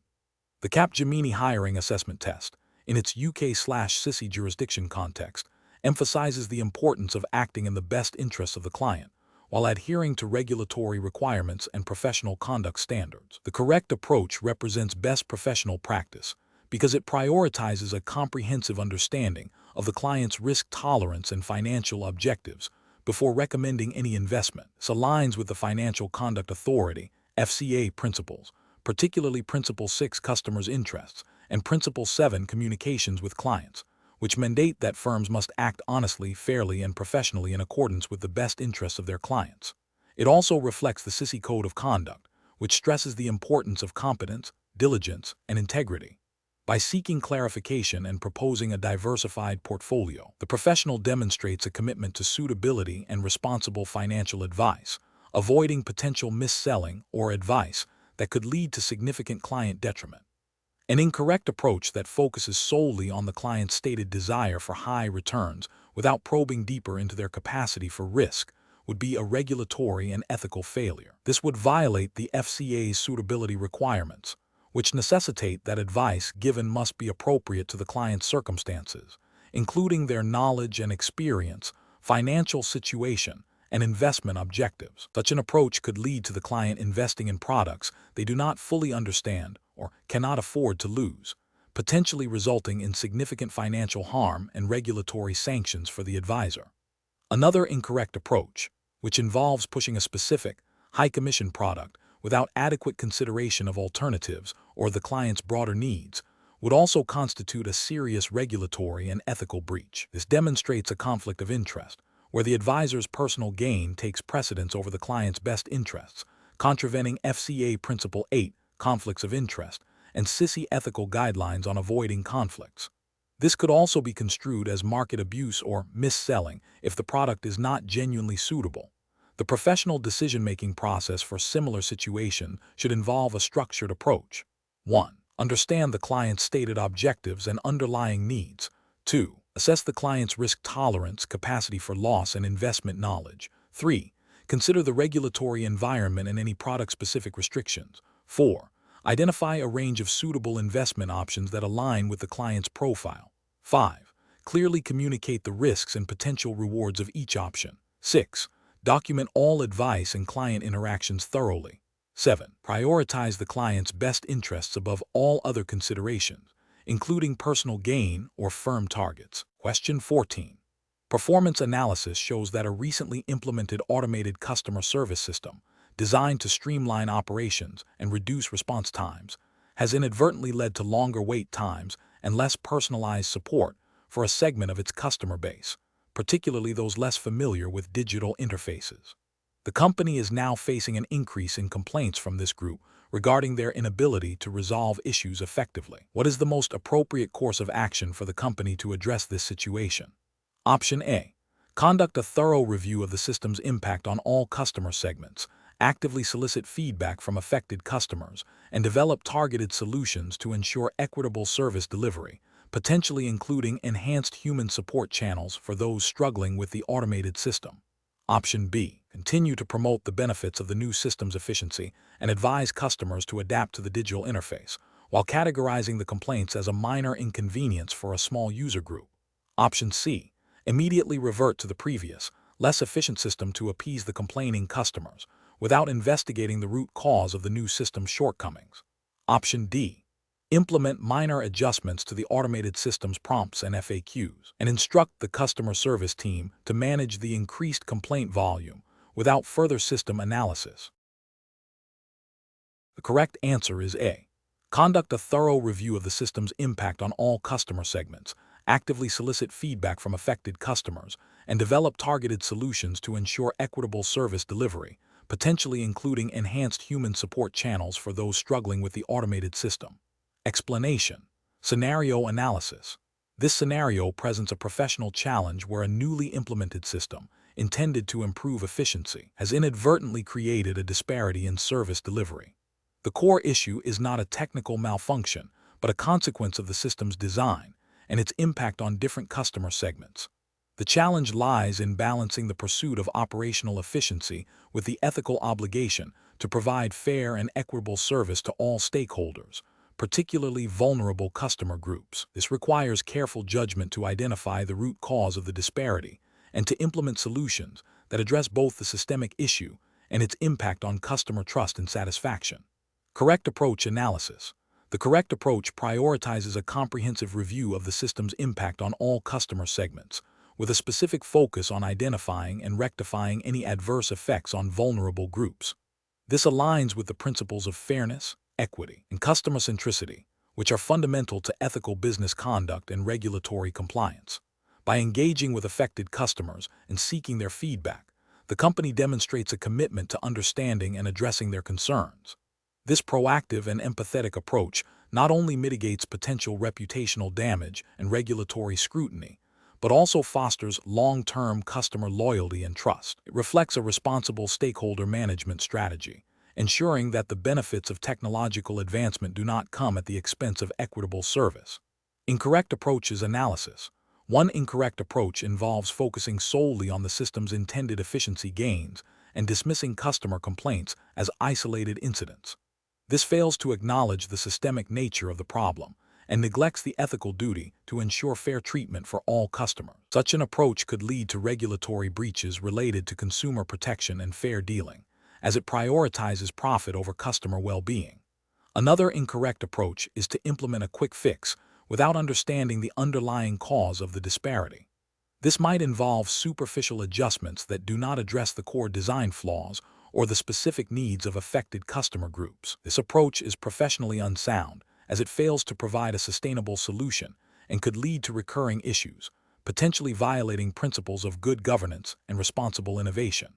The Capgemini hiring assessment test, in its UK/CISI jurisdiction context, emphasizes the importance of acting in the best interests of the client, while adhering to regulatory requirements and professional conduct standards. The correct approach represents best professional practice because it prioritizes a comprehensive understanding of the client's risk tolerance and financial objectives before recommending any investment. This aligns with the Financial Conduct Authority (FCA) principles, particularly Principle 6 Customers' Interests and Principle 7 Communications with Clients, which mandate that firms must act honestly, fairly, and professionally in accordance with the best interests of their clients. It also reflects the CISI Code of Conduct, which stresses the importance of competence, diligence, and integrity. By seeking clarification and proposing a diversified portfolio, the professional demonstrates a commitment to suitability and responsible financial advice, avoiding potential mis-selling or advice that could lead to significant client detriment. An incorrect approach that focuses solely on the client's stated desire for high returns without probing deeper into their capacity for risk would be a regulatory and ethical failure. This would violate the FCA's suitability requirements, which necessitate that advice given must be appropriate to the client's circumstances, including their knowledge and experience, financial situation, and investment objectives. Such an approach could lead to the client investing in products they do not fully understand or cannot afford to lose, potentially resulting in significant financial harm and regulatory sanctions for the advisor. Another incorrect approach, which involves pushing a specific, high-commission product without adequate consideration of alternatives or the client's broader needs, would also constitute a serious regulatory and ethical breach. This demonstrates a conflict of interest, where the advisor's personal gain takes precedence over the client's best interests, contravening FCA Principle 8, Conflicts of Interest, and CISI ethical guidelines on avoiding conflicts. This could also be construed as market abuse or mis-selling if the product is not genuinely suitable. The professional decision-making process for similar situations should involve a structured approach. 1. Understand the client's stated objectives and underlying needs. 2. Assess the client's risk tolerance, capacity for loss, and investment knowledge. 3. Consider the regulatory environment and any product-specific restrictions. 4. Identify a range of suitable investment options that align with the client's profile. 5. Clearly communicate the risks and potential rewards of each option. 6. Document all advice and client interactions thoroughly. 7. Prioritize the client's best interests above all other considerations, including personal gain or firm targets. Question 14. Performance analysis shows that a recently implemented automated customer service system, designed to streamline operations and reduce response times, has inadvertently led to longer wait times and less personalized support for a segment of its customer base, particularly those less familiar with digital interfaces. The company is now facing an increase in complaints from this group regarding their inability to resolve issues effectively. What is the most appropriate course of action for the company to address this situation? Option A. Conduct a thorough review of the system's impact on all customer segments, actively solicit feedback from affected customers, and develop targeted solutions to ensure equitable service delivery, potentially including enhanced human support channels for those struggling with the automated system. Option B. Continue to promote the benefits of the new system's efficiency and advise customers to adapt to the digital interface, while categorizing the complaints as a minor inconvenience for a small user group. Option C. Immediately revert to the previous, less efficient system to appease the complaining customers, without investigating the root cause of the new system's shortcomings. Option D. Implement minor adjustments to the automated system's prompts and FAQs, and instruct the customer service team to manage the increased complaint volume without further system analysis. The correct answer is A. Conduct a thorough review of the system's impact on all customer segments, actively solicit feedback from affected customers, and develop targeted solutions to ensure equitable service delivery, potentially including enhanced human support channels for those struggling with the automated system. Explanation. Scenario analysis. This scenario presents a professional challenge where a newly implemented system, intended to improve efficiency, has inadvertently created a disparity in service delivery. The core issue is not a technical malfunction, but a consequence of the system's design and its impact on different customer segments. The challenge lies in balancing the pursuit of operational efficiency with the ethical obligation to provide fair and equitable service to all stakeholders, particularly vulnerable customer groups. This requires careful judgment to identify the root cause of the disparity and to implement solutions that address both the systemic issue and its impact on customer trust and satisfaction. Correct approach analysis. The correct approach prioritizes a comprehensive review of the system's impact on all customer segments, with a specific focus on identifying and rectifying any adverse effects on vulnerable groups. This aligns with the principles of fairness, equity, and customer centricity, which are fundamental to ethical business conduct and regulatory compliance. By engaging with affected customers and seeking their feedback, the company demonstrates a commitment to understanding and addressing their concerns. This proactive and empathetic approach not only mitigates potential reputational damage and regulatory scrutiny, but also fosters long-term customer loyalty and trust. It reflects a responsible stakeholder management strategy, ensuring that the benefits of technological advancement do not come at the expense of equitable service. Incorrect approaches analysis. One incorrect approach involves focusing solely on the system's intended efficiency gains and dismissing customer complaints as isolated incidents. This fails to acknowledge the systemic nature of the problem and neglects the ethical duty to ensure fair treatment for all customers. Such an approach could lead to regulatory breaches related to consumer protection and fair dealing, as it prioritizes profit over customer well-being. Another incorrect approach is to implement a quick fix without understanding the underlying cause of the disparity. This might involve superficial adjustments that do not address the core design flaws or the specific needs of affected customer groups. This approach is professionally unsound, as it fails to provide a sustainable solution and could lead to recurring issues, potentially violating principles of good governance and responsible innovation.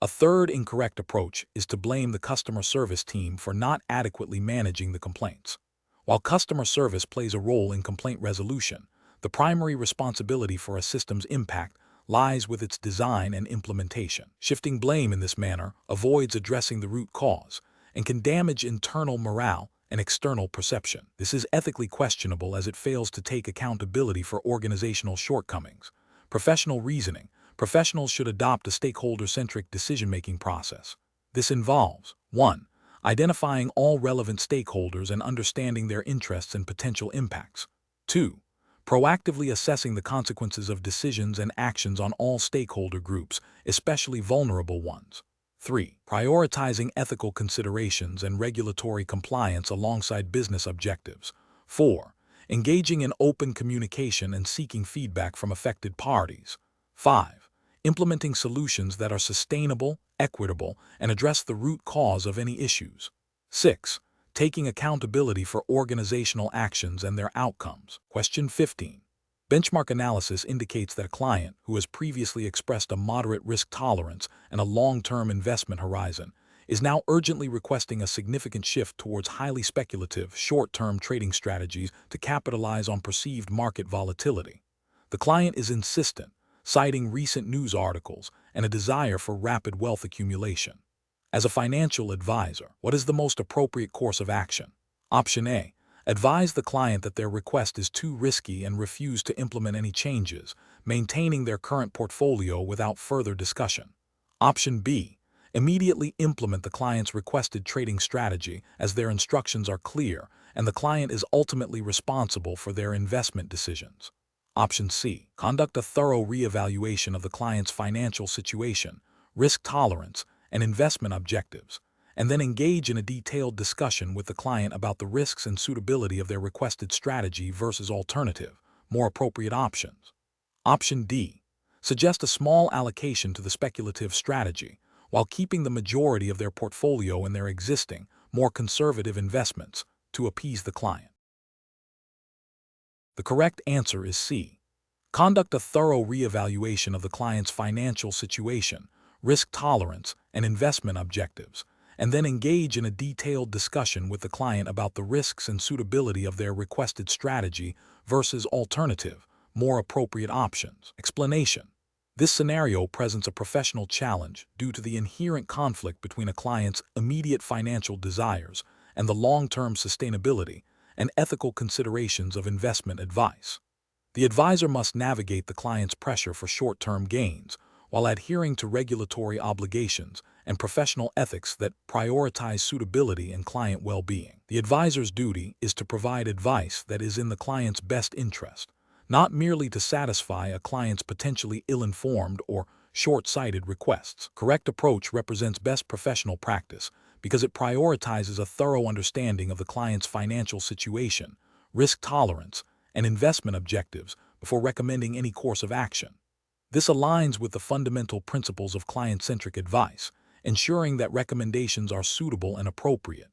A third incorrect approach is to blame the customer service team for not adequately managing the complaints. While customer service plays a role in complaint resolution, the primary responsibility for a system's impact lies with its design and implementation. Shifting blame in this manner avoids addressing the root cause and can damage internal morale and external perception. This is ethically questionable as it fails to take accountability for organizational shortcomings. Professional reasoning. Professionals should adopt a stakeholder-centric decision-making process. This involves 1. Identifying all relevant stakeholders and understanding their interests and potential impacts. 2. Proactively assessing the consequences of decisions and actions on all stakeholder groups, especially vulnerable ones. 3. Prioritizing ethical considerations and regulatory compliance alongside business objectives. 4. Engaging in open communication and seeking feedback from affected parties. 5. Implementing solutions that are sustainable, equitable, and address the root cause of any issues. 6. Taking accountability for organizational actions and their outcomes. Question 15. Benchmark analysis indicates that a client who has previously expressed a moderate risk tolerance and a long-term investment horizon is now urgently requesting a significant shift towards highly speculative, short-term trading strategies to capitalize on perceived market volatility. The client is insistent, citing recent news articles and a desire for rapid wealth accumulation. As a financial advisor, what is the most appropriate course of action? Option A. Advise the client that their request is too risky and refuse to implement any changes, maintaining their current portfolio without further discussion. Option B. Immediately implement the client's requested trading strategy as their instructions are clear and the client is ultimately responsible for their investment decisions. Option C. Conduct a thorough reevaluation of the client's financial situation, risk tolerance, and investment objectives, and then engage in a detailed discussion with the client about the risks and suitability of their requested strategy versus alternative, more appropriate options. Option D. Suggest a small allocation to the speculative strategy while keeping the majority of their portfolio in their existing, more conservative investments to appease the client. The correct answer is C. Conduct a thorough reevaluation of the client's financial situation, risk tolerance, and investment objectives, and then engage in a detailed discussion with the client about the risks and suitability of their requested strategy versus alternative, more appropriate options. Explanation. This scenario presents a professional challenge due to the inherent conflict between a client's immediate financial desires and the long-term sustainability and ethical considerations of investment advice. The advisor must navigate the client's pressure for short-term gains while adhering to regulatory obligations and professional ethics that prioritize suitability and client well-being. The advisor's duty is to provide advice that is in the client's best interest, not merely to satisfy a client's potentially ill-informed or short-sighted requests. Correct approach represents best professional practice because it prioritizes a thorough understanding of the client's financial situation, risk tolerance, and investment objectives before recommending any course of action. This aligns with the fundamental principles of client-centric advice, ensuring that recommendations are suitable and appropriate.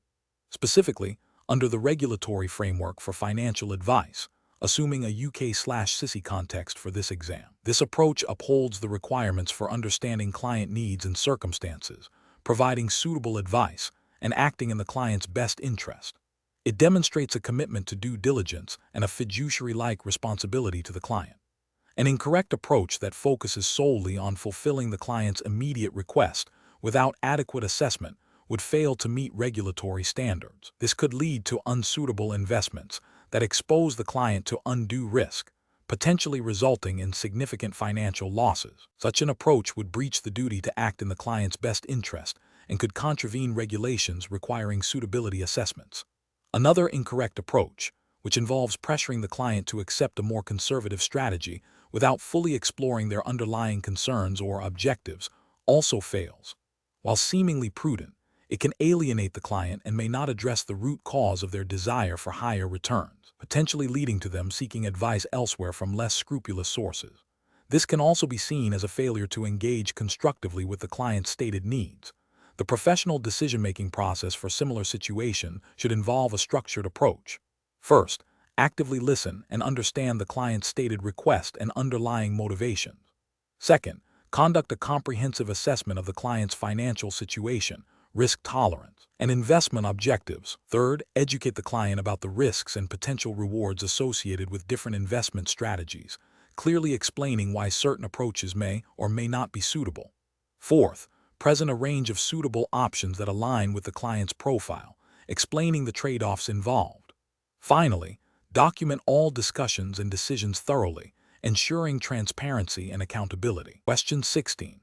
Specifically, under the regulatory framework for financial advice, assuming a UK/CISI context for this exam. This approach upholds the requirements for understanding client needs and circumstances, providing suitable advice, and acting in the client's best interest. It demonstrates a commitment to due diligence and a fiduciary-like responsibility to the client. An incorrect approach that focuses solely on fulfilling the client's immediate request without adequate assessment would fail to meet regulatory standards. This could lead to unsuitable investments that expose the client to undue risk, potentially resulting in significant financial losses. Such an approach would breach the duty to act in the client's best interest and could contravene regulations requiring suitability assessments. Another incorrect approach, which involves pressuring the client to accept a more conservative strategy without fully exploring their underlying concerns or objectives, also fails. While seemingly prudent, it can alienate the client and may not address the root cause of their desire for higher returns, potentially leading to them seeking advice elsewhere from less scrupulous sources. This can also be seen as a failure to engage constructively with the client's stated needs. The professional decision-making process for similar situation should involve a structured approach. First, actively listen and understand the client's stated request and underlying motivations. Second, conduct a comprehensive assessment of the client's financial situation, risk tolerance, and investment objectives. Third, educate the client about the risks and potential rewards associated with different investment strategies, clearly explaining why certain approaches may or may not be suitable. Fourth, present a range of suitable options that align with the client's profile, explaining the trade-offs involved. Finally, document all discussions and decisions thoroughly, ensuring transparency and accountability. Question 16.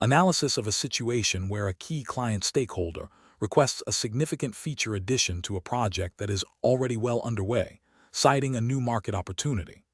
Analysis of a situation where a key client stakeholder requests a significant feature addition to a project that is already well underway, citing a new market opportunity.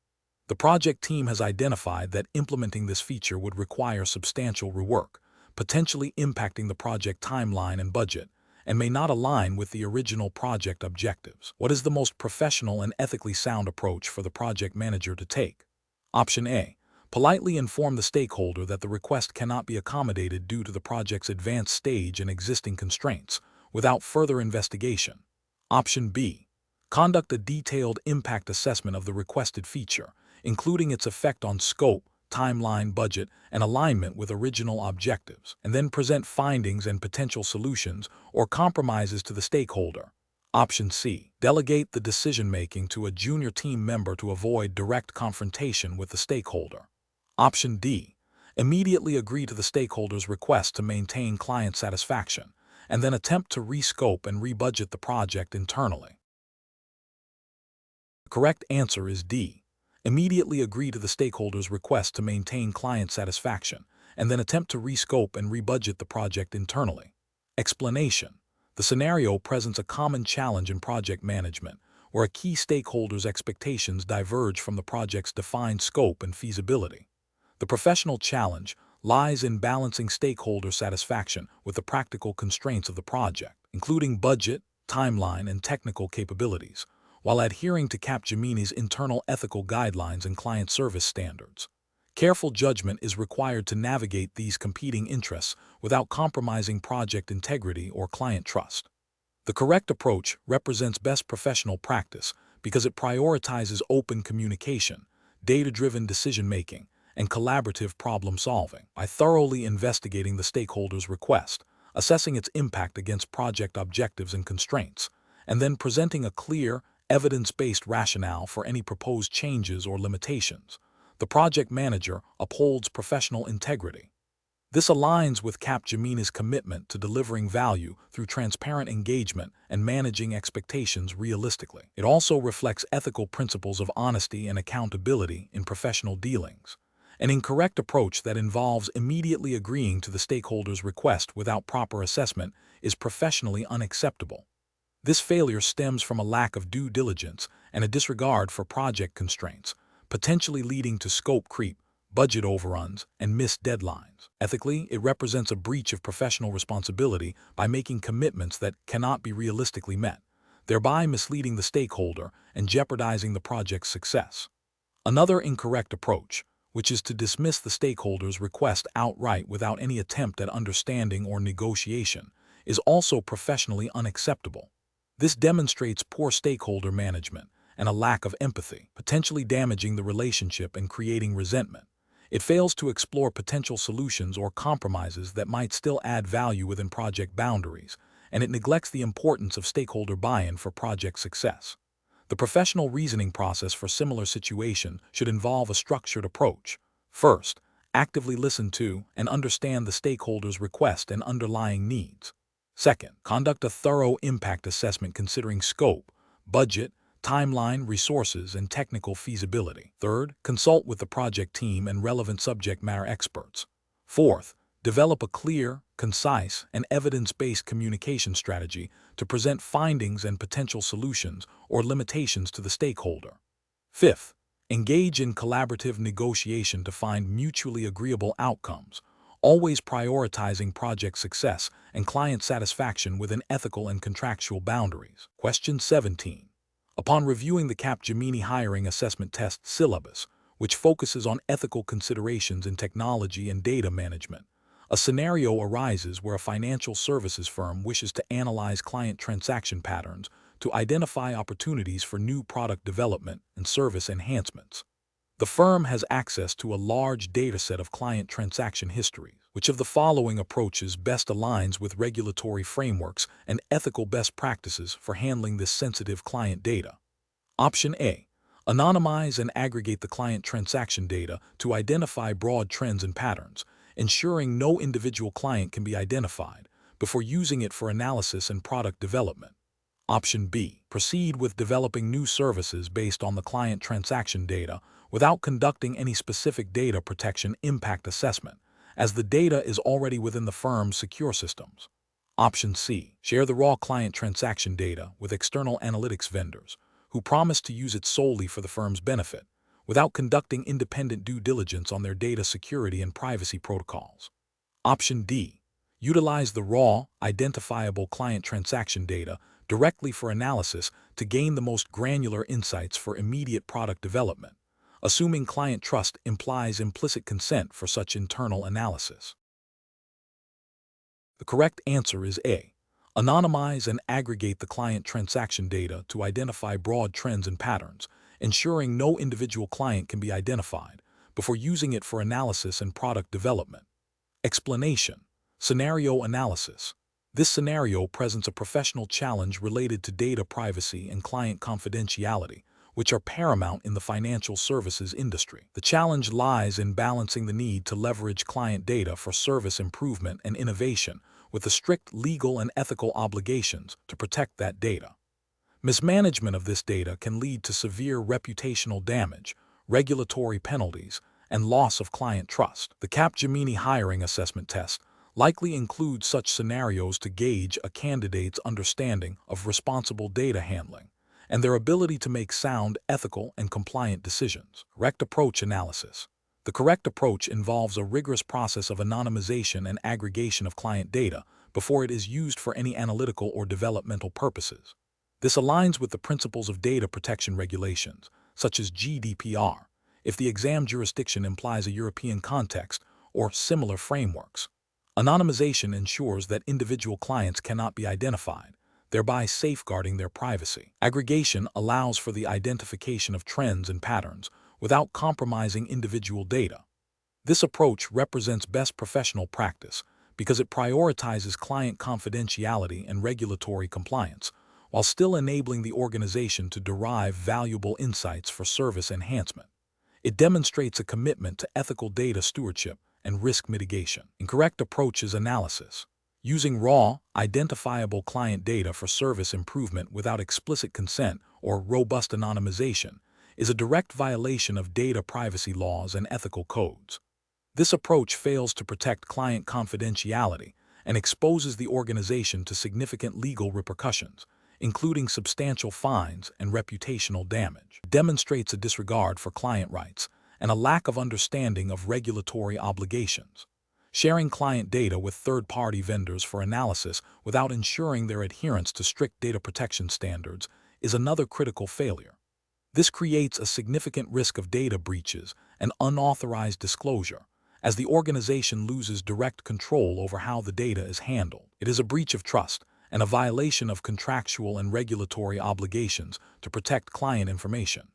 The project team has identified that implementing this feature would require substantial rework, potentially impacting the project timeline and budget, and may not align with the original project objectives. What is the most professional and ethically sound approach for the project manager to take? Option A. Politely inform the stakeholder that the request cannot be accommodated due to the project's advanced stage and existing constraints, without further investigation. Option B. Conduct a detailed impact assessment of the requested feature, including its effect on scope, timeline, budget, and alignment with original objectives, and then present findings and potential solutions or compromises to the stakeholder. Option C. Delegate the decision-making to a junior team member to avoid direct confrontation with the stakeholder. Option D. Immediately agree to the stakeholder's request to maintain client satisfaction, and then attempt to rescope and rebudget the project internally. The correct answer is D. Immediately agree to the stakeholder's request to maintain client satisfaction, and then attempt to rescope and rebudget the project internally. Explanation. The scenario presents a common challenge in project management, where a key stakeholder's expectations diverge from the project's defined scope and feasibility. The professional challenge lies in balancing stakeholder satisfaction with the practical constraints of the project, including budget, timeline, and technical capabilities, while adhering to Capgemini's internal ethical guidelines and client service standards. Careful judgment is required to navigate these competing interests without compromising project integrity or client trust. The correct approach represents best professional practice because it prioritizes open communication, data-driven decision-making, and collaborative problem-solving by thoroughly investigating the stakeholder's request, assessing its impact against project objectives and constraints, and then presenting a clear, evidence-based rationale for any proposed changes or limitations. The project manager upholds professional integrity. This aligns with Capgemini's commitment to delivering value through transparent engagement and managing expectations realistically. It also reflects ethical principles of honesty and accountability in professional dealings. An incorrect approach that involves immediately agreeing to the stakeholder's request without proper assessment is professionally unacceptable. This failure stems from a lack of due diligence and a disregard for project constraints, potentially leading to scope creep, budget overruns, and missed deadlines. Ethically, it represents a breach of professional responsibility by making commitments that cannot be realistically met, thereby misleading the stakeholder and jeopardizing the project's success. Another incorrect approach, which is to dismiss the stakeholder's request outright without any attempt at understanding or negotiation, is also professionally unacceptable. This demonstrates poor stakeholder management and a lack of empathy, potentially damaging the relationship and creating resentment. It fails to explore potential solutions or compromises that might still add value within project boundaries, and it neglects the importance of stakeholder buy-in for project success. The professional reasoning process for similar situations should involve a structured approach. First, actively listen to and understand the stakeholder's request and underlying needs. Second, conduct a thorough impact assessment considering scope, budget, timeline, resources, and technical feasibility. Third, consult with the project team and relevant subject matter experts. Fourth, develop a clear, concise, and evidence-based communication strategy to present findings and potential solutions or limitations to the stakeholder. Fifth, engage in collaborative negotiation to find mutually agreeable outcomes, always prioritizing project success and client satisfaction within ethical and contractual boundaries. Question 17. Upon reviewing the Capgemini hiring assessment test syllabus, which focuses on ethical considerations in technology and data management, a scenario arises where a financial services firm wishes to analyze client transaction patterns to identify opportunities for new product development and service enhancements. The firm has access to a large dataset of client transaction histories. Which of the following approaches best aligns with regulatory frameworks and ethical best practices for handling this sensitive client data? Option A. Anonymize and aggregate the client transaction data to identify broad trends and patterns, ensuring no individual client can be identified before using it for analysis and product development. Option B. Proceed with developing new services based on the client transaction data without conducting any specific data protection impact assessment, as the data is already within the firm's secure systems. Option C. Share the raw client transaction data with external analytics vendors who promise to use it solely for the firm's benefit, without conducting independent due diligence on their data security and privacy protocols. Option D. Utilize the raw, identifiable client transaction data directly for analysis to gain the most granular insights for immediate product development. Assuming client trust implies implicit consent for such internal analysis. The correct answer is A. Anonymize and aggregate the client transaction data to identify broad trends and patterns, ensuring no individual client can be identified before using it for analysis and product development. Explanation. Scenario analysis. This scenario presents a professional challenge related to data privacy and client confidentiality, which are paramount in the financial services industry. The challenge lies in balancing the need to leverage client data for service improvement and innovation with the strict legal and ethical obligations to protect that data. Mismanagement of this data can lead to severe reputational damage, regulatory penalties, and loss of client trust. The Capgemini hiring assessment test likely includes such scenarios to gauge a candidate's understanding of responsible data handling and their ability to make sound, ethical, and compliant decisions. Correct approach analysis. The correct approach involves a rigorous process of anonymization and aggregation of client data before it is used for any analytical or developmental purposes. This aligns with the principles of data protection regulations, such as GDPR, if the exam jurisdiction implies a European context or similar frameworks. Anonymization ensures that individual clients cannot be identified, thereby safeguarding their privacy. Aggregation allows for the identification of trends and patterns without compromising individual data. This approach represents best professional practice because it prioritizes client confidentiality and regulatory compliance, while still enabling the organization to derive valuable insights for service enhancement. It demonstrates a commitment to ethical data stewardship and risk mitigation. Incorrect approach is analysis. Using raw, identifiable client data for service improvement without explicit consent or robust anonymization is a direct violation of data privacy laws and ethical codes. This approach fails to protect client confidentiality and exposes the organization to significant legal repercussions, including substantial fines and reputational damage. It demonstrates a disregard for client rights and a lack of understanding of regulatory obligations. Sharing client data with third-party vendors for analysis without ensuring their adherence to strict data protection standards is another critical failure. This creates a significant risk of data breaches and unauthorized disclosure, as the organization loses direct control over how the data is handled. It is a breach of trust and a violation of contractual and regulatory obligations to protect client information.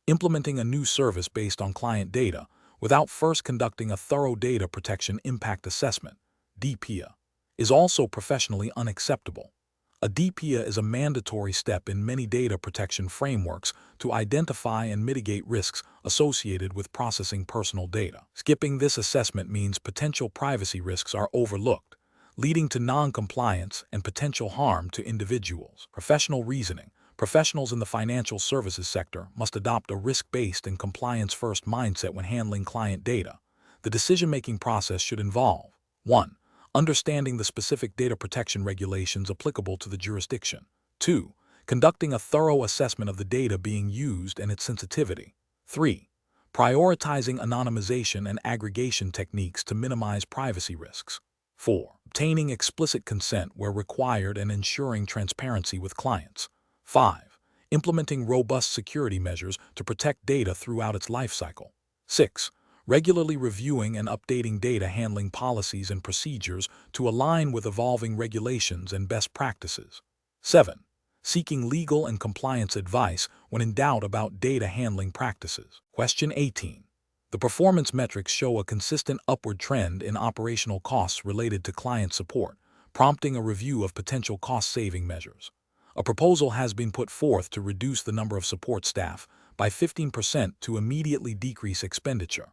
Implementing a new service based on client data without first conducting a thorough data protection impact assessment, DPIA, is also professionally unacceptable. A DPIA is a mandatory step in many data protection frameworks to identify and mitigate risks associated with processing personal data. Skipping this assessment means potential privacy risks are overlooked, leading to non-compliance and potential harm to individuals. Professional reasoning. Professionals in the financial services sector must adopt a risk-based and compliance-first mindset when handling client data. The decision-making process should involve 1. Understanding the specific data protection regulations applicable to the jurisdiction. 2. Conducting a thorough assessment of the data being used and its sensitivity. 3. Prioritizing anonymization and aggregation techniques to minimize privacy risks. 4. Obtaining explicit consent where required and ensuring transparency with clients. 5. Implementing robust security measures to protect data throughout its lifecycle. 6. Regularly reviewing and updating data handling policies and procedures to align with evolving regulations and best practices. 7. Seeking legal and compliance advice when in doubt about data handling practices. Question 18. The performance metrics show a consistent upward trend in operational costs related to client support, prompting a review of potential cost-saving measures. A proposal has been put forth to reduce the number of support staff by 15% to immediately decrease expenditure.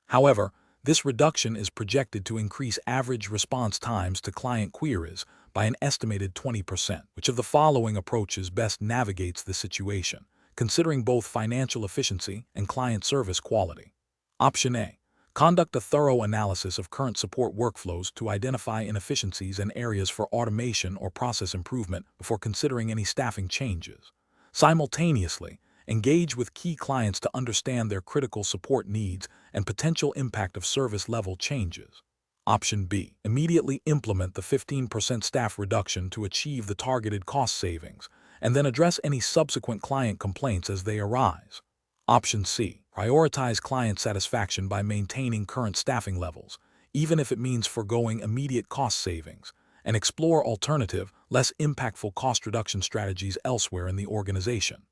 However, this reduction is projected to increase average response times to client queries by an estimated 20%. Which of the following approaches best navigates the situation, considering both financial efficiency and client service quality? Option A. Conduct a thorough analysis of current support workflows to identify inefficiencies and areas for automation or process improvement before considering any staffing changes. Simultaneously, engage with key clients to understand their critical support needs and potential impact of service level changes. Option B. Immediately implement the 15% staff reduction to achieve the targeted cost savings, and then address any subsequent client complaints as they arise. Option C. Prioritize client satisfaction by maintaining current staffing levels, even if it means foregoing immediate cost savings, and explore alternative, less impactful cost reduction strategies elsewhere in the organization.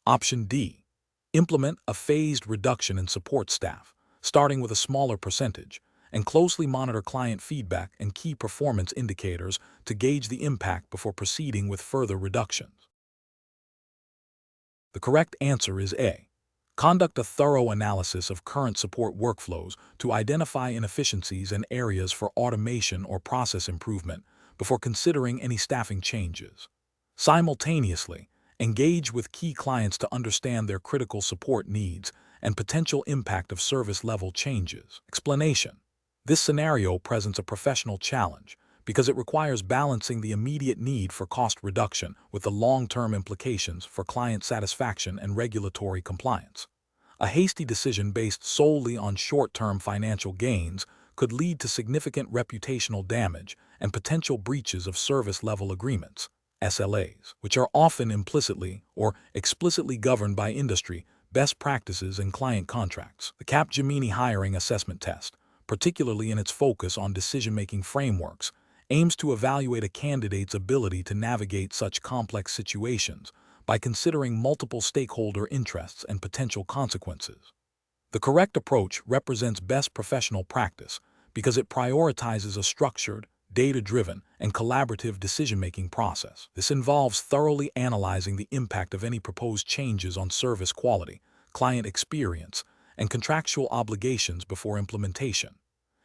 Option D. Implement a phased reduction in support staff, starting with a smaller percentage, and closely monitor client feedback and key performance indicators to gauge the impact before proceeding with further reductions. The correct answer is A. Conduct a thorough analysis of current support workflows to identify inefficiencies and areas for automation or process improvement before considering any staffing changes. Simultaneously, engage with key clients to understand their critical support needs and potential impact of service level changes. Explanation. This scenario presents a professional challenge because it requires balancing the immediate need for cost reduction with the long-term implications for client satisfaction and regulatory compliance. A hasty decision based solely on short-term financial gains could lead to significant reputational damage and potential breaches of service-level agreements, SLAs, which are often implicitly or explicitly governed by industry best practices and client contracts. The Capgemini hiring assessment test, particularly in its focus on decision-making frameworks, aims to evaluate a candidate's ability to navigate such complex situations by considering multiple stakeholder interests and potential consequences. The correct approach represents best professional practice because it prioritizes a structured, data-driven, and collaborative decision-making process. This involves thoroughly analyzing the impact of any proposed changes on service quality, client experience, and contractual obligations before implementation.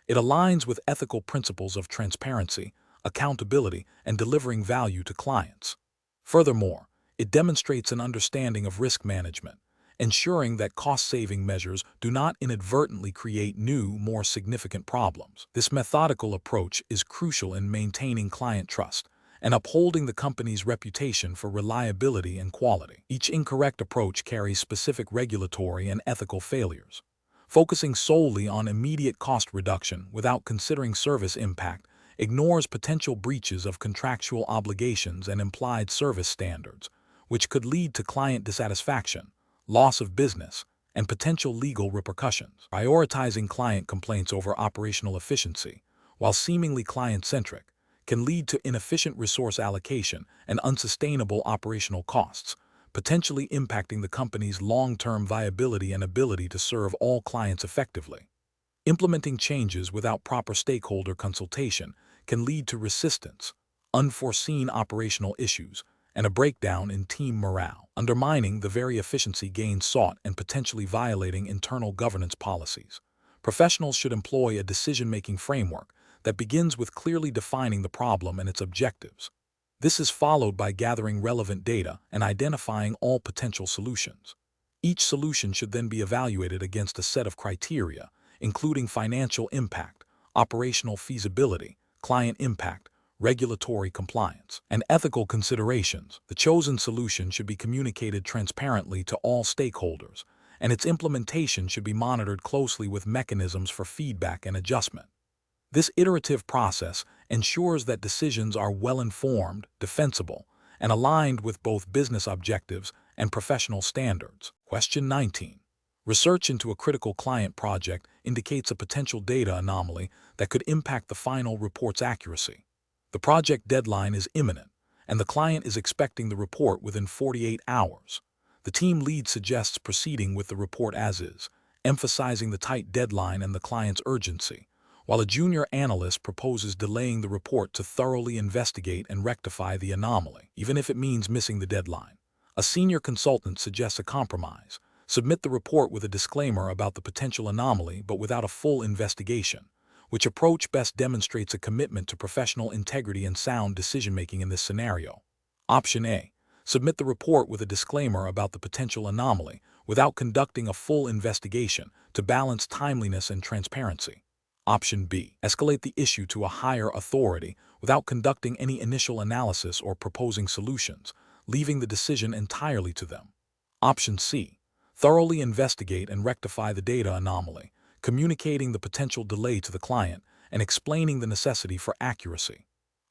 It aligns with ethical principles of transparency, accountability, and delivering value to clients. Furthermore, it demonstrates an understanding of risk management, ensuring that cost-saving measures do not inadvertently create new, more significant problems. This methodical approach is crucial in maintaining client trust and upholding the company's reputation for reliability and quality. Each incorrect approach carries specific regulatory and ethical failures. Focusing solely on immediate cost reduction without considering service impact ignores potential breaches of contractual obligations and implied service standards, which could lead to client dissatisfaction, loss of business, and potential legal repercussions. Prioritizing client complaints over operational efficiency, while seemingly client-centric, can lead to inefficient resource allocation and unsustainable operational costs, potentially impacting the company's long-term viability and ability to serve all clients effectively. Implementing changes without proper stakeholder consultation can lead to resistance, unforeseen operational issues, and a breakdown in team morale, undermining the very efficiency gains sought and potentially violating internal governance policies. Professionals should employ a decision-making framework that begins with clearly defining the problem and its objectives. This is followed by gathering relevant data and identifying all potential solutions. Each solution should then be evaluated against a set of criteria, including financial impact, operational feasibility, client impact, regulatory compliance, and ethical considerations. The chosen solution should be communicated transparently to all stakeholders, and its implementation should be monitored closely with mechanisms for feedback and adjustment. This iterative process ensures that decisions are well-informed, defensible, and aligned with both business objectives and professional standards. Question 19. Research into a critical client project indicates a potential data anomaly that could impact the final report's accuracy. The project deadline is imminent, and the client is expecting the report within 48 hours. The team lead suggests proceeding with the report as is, emphasizing the tight deadline and the client's urgency, while a junior analyst proposes delaying the report to thoroughly investigate and rectify the anomaly, even if it means missing the deadline. A senior consultant suggests a compromise: submit the report with a disclaimer about the potential anomaly but without a full investigation, which approach best demonstrates a commitment to professional integrity and sound decision-making in this scenario. Option A. Submit the report with a disclaimer about the potential anomaly without conducting a full investigation to balance timeliness and transparency. Option B. Escalate the issue to a higher authority without conducting any initial analysis or proposing solutions, leaving the decision entirely to them. Option C. Thoroughly investigate and rectify the data anomaly, communicating the potential delay to the client and explaining the necessity for accuracy.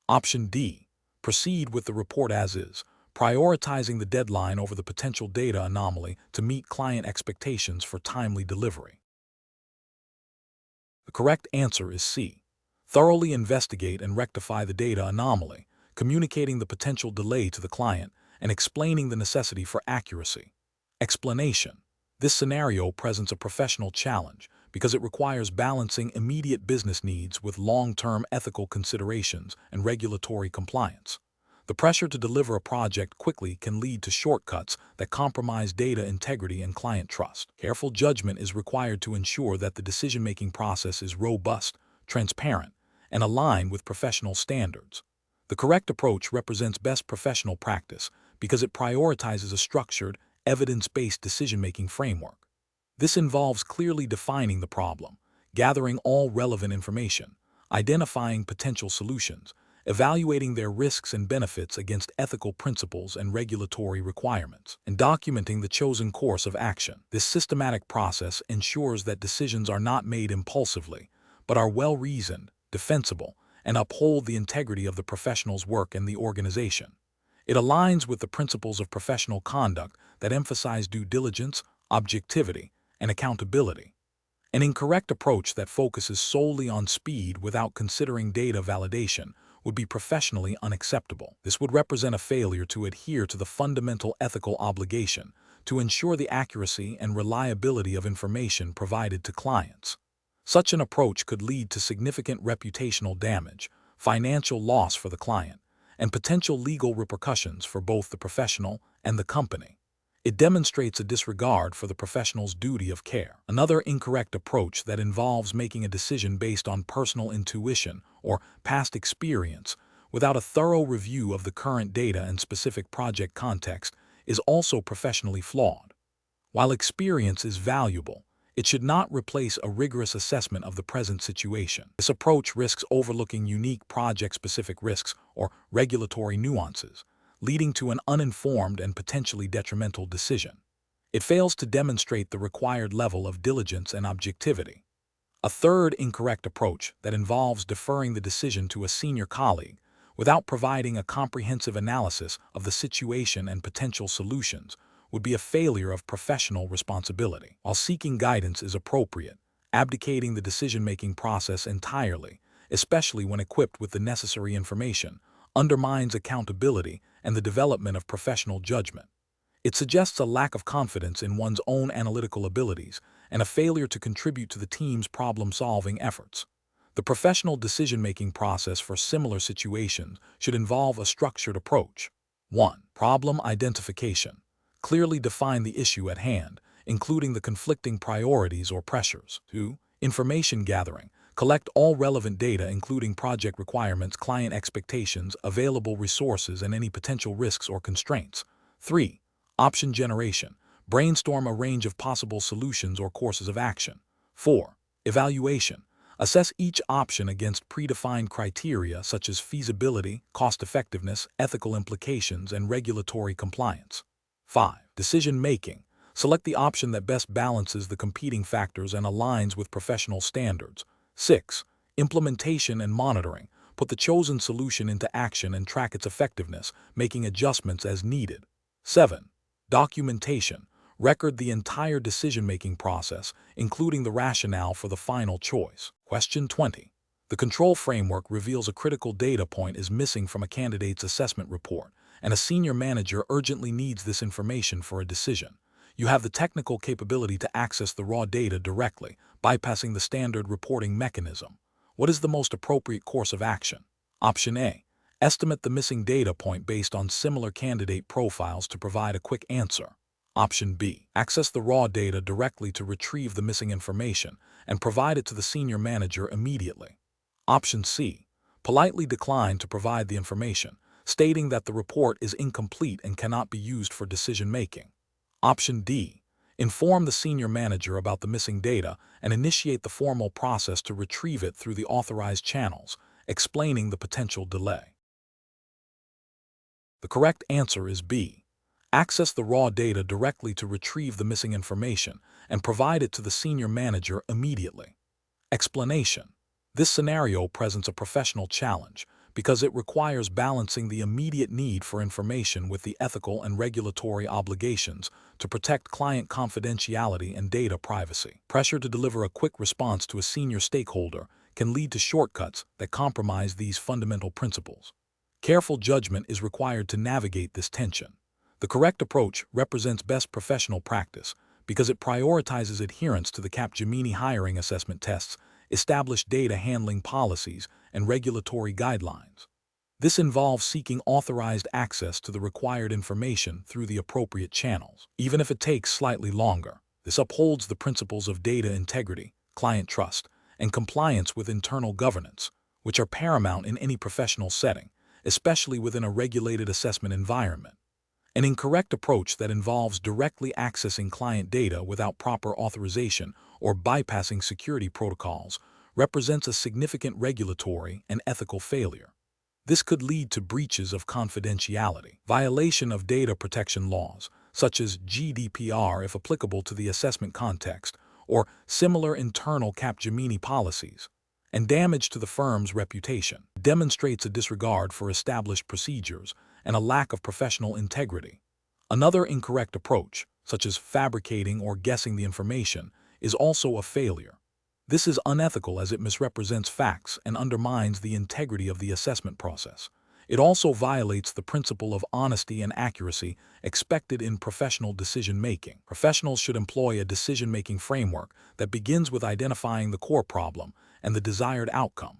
Option D. Proceed with the report as is, prioritizing the deadline over the potential data anomaly to meet client expectations for timely delivery. The correct answer is C. Thoroughly investigate and rectify the data anomaly, communicating the potential delay to the client and explaining the necessity for accuracy. Explanation. This scenario presents a professional challenge because it requires balancing immediate business needs with long-term ethical considerations and regulatory compliance. The pressure to deliver a project quickly can lead to shortcuts that compromise data integrity and client trust. Careful judgment is required to ensure that the decision-making process is robust, transparent, and aligned with professional standards. The correct approach represents best professional practice because it prioritizes a structured, evidence-based decision-making framework. This involves clearly defining the problem, gathering all relevant information, identifying potential solutions, evaluating their risks and benefits against ethical principles and regulatory requirements, and documenting the chosen course of action. This systematic process ensures that decisions are not made impulsively, but are well-reasoned, defensible, and uphold the integrity of the professional's work and the organization. It aligns with the principles of professional conduct that emphasize due diligence, objectivity, and accountability. An incorrect approach that focuses solely on speed without considering data validation would be professionally unacceptable. This would represent a failure to adhere to the fundamental ethical obligation to ensure the accuracy and reliability of information provided to clients. Such an approach could lead to significant reputational damage, financial loss for the client, and potential legal repercussions for both the professional and the company. It demonstrates a disregard for the professional's duty of care. Another incorrect approach that involves making a decision based on personal intuition or past experience without a thorough review of the current data and specific project context is also professionally flawed. While experience is valuable, it should not replace a rigorous assessment of the present situation. This approach risks overlooking unique project-specific risks or regulatory nuances, leading to an uninformed and potentially detrimental decision. It fails to demonstrate the required level of diligence and objectivity. A third incorrect approach that involves deferring the decision to a senior colleague without providing a comprehensive analysis of the situation and potential solutions would be a failure of professional responsibility. While seeking guidance is appropriate, abdicating the decision-making process entirely, especially when equipped with the necessary information, undermines accountability and the development of professional judgment. It suggests a lack of confidence in one's own analytical abilities and a failure to contribute to the team's problem-solving efforts. The professional decision-making process for similar situations should involve a structured approach. 1. Problem identification. Clearly define the issue at hand, including the conflicting priorities or pressures. 2. Information gathering. Collect all relevant data including project requirements, client expectations, available resources, and any potential risks or constraints. 3. Option generation. Brainstorm a range of possible solutions or courses of action. 4. Evaluation. Assess each option against predefined criteria such as feasibility, cost-effectiveness, ethical implications, and regulatory compliance. 5. Decision-making. Select the option that best balances the competing factors and aligns with professional standards. 6. Implementation and monitoring. Put the chosen solution into action and track its effectiveness, making adjustments as needed. 7. Documentation. Record the entire decision-making process, including the rationale for the final choice. Question 20. The control framework reveals a critical data point is missing from a candidate's assessment report, and a senior manager urgently needs this information for a decision. You have the technical capability to access the raw data directly, bypassing the standard reporting mechanism. What is the most appropriate course of action? Option A. Estimate the missing data point based on similar candidate profiles to provide a quick answer. Option B. Access the raw data directly to retrieve the missing information and provide it to the senior manager immediately. Option C. Politely decline to provide the information, stating that the report is incomplete and cannot be used for decision-making. Option D. Inform the senior manager about the missing data and initiate the formal process to retrieve it through the authorized channels, explaining the potential delay. The correct answer is B. Access the raw data directly to retrieve the missing information and provide it to the senior manager immediately. Explanation. This scenario presents a professional challenge because it requires balancing the immediate need for information with the ethical and regulatory obligations to protect client confidentiality and data privacy. Pressure to deliver a quick response to a senior stakeholder can lead to shortcuts that compromise these fundamental principles. Careful judgment is required to navigate this tension. The correct approach represents best professional practice because it prioritizes adherence to the Capgemini hiring assessment tests, established data handling policies, and regulatory guidelines. This involves seeking authorized access to the required information through the appropriate channels, even if it takes slightly longer. This upholds the principles of data integrity, client trust, and compliance with internal governance, which are paramount in any professional setting, especially within a regulated assessment environment. An incorrect approach that involves directly accessing client data without proper authorization or bypassing security protocols represents a significant regulatory and ethical failure. This could lead to breaches of confidentiality, violation of data protection laws, such as GDPR if applicable to the assessment context, or similar internal Capgemini policies, and damage to the firm's reputation. It demonstrates a disregard for established procedures and a lack of professional integrity. Another incorrect approach, such as fabricating or guessing the information, is also a failure. This is unethical as it misrepresents facts and undermines the integrity of the assessment process. It also violates the principle of honesty and accuracy expected in professional decision-making. Professionals should employ a decision-making framework that begins with identifying the core problem and the desired outcome.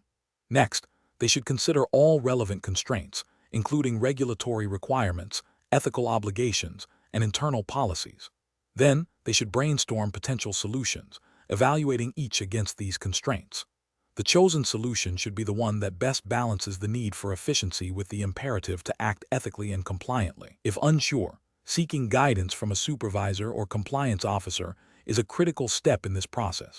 Next, they should consider all relevant constraints, including regulatory requirements, ethical obligations, and internal policies. Then, they should brainstorm potential solutions, evaluating each against these constraints. The chosen solution should be the one that best balances the need for efficiency with the imperative to act ethically and compliantly. If unsure, seeking guidance from a supervisor or compliance officer is a critical step in this process.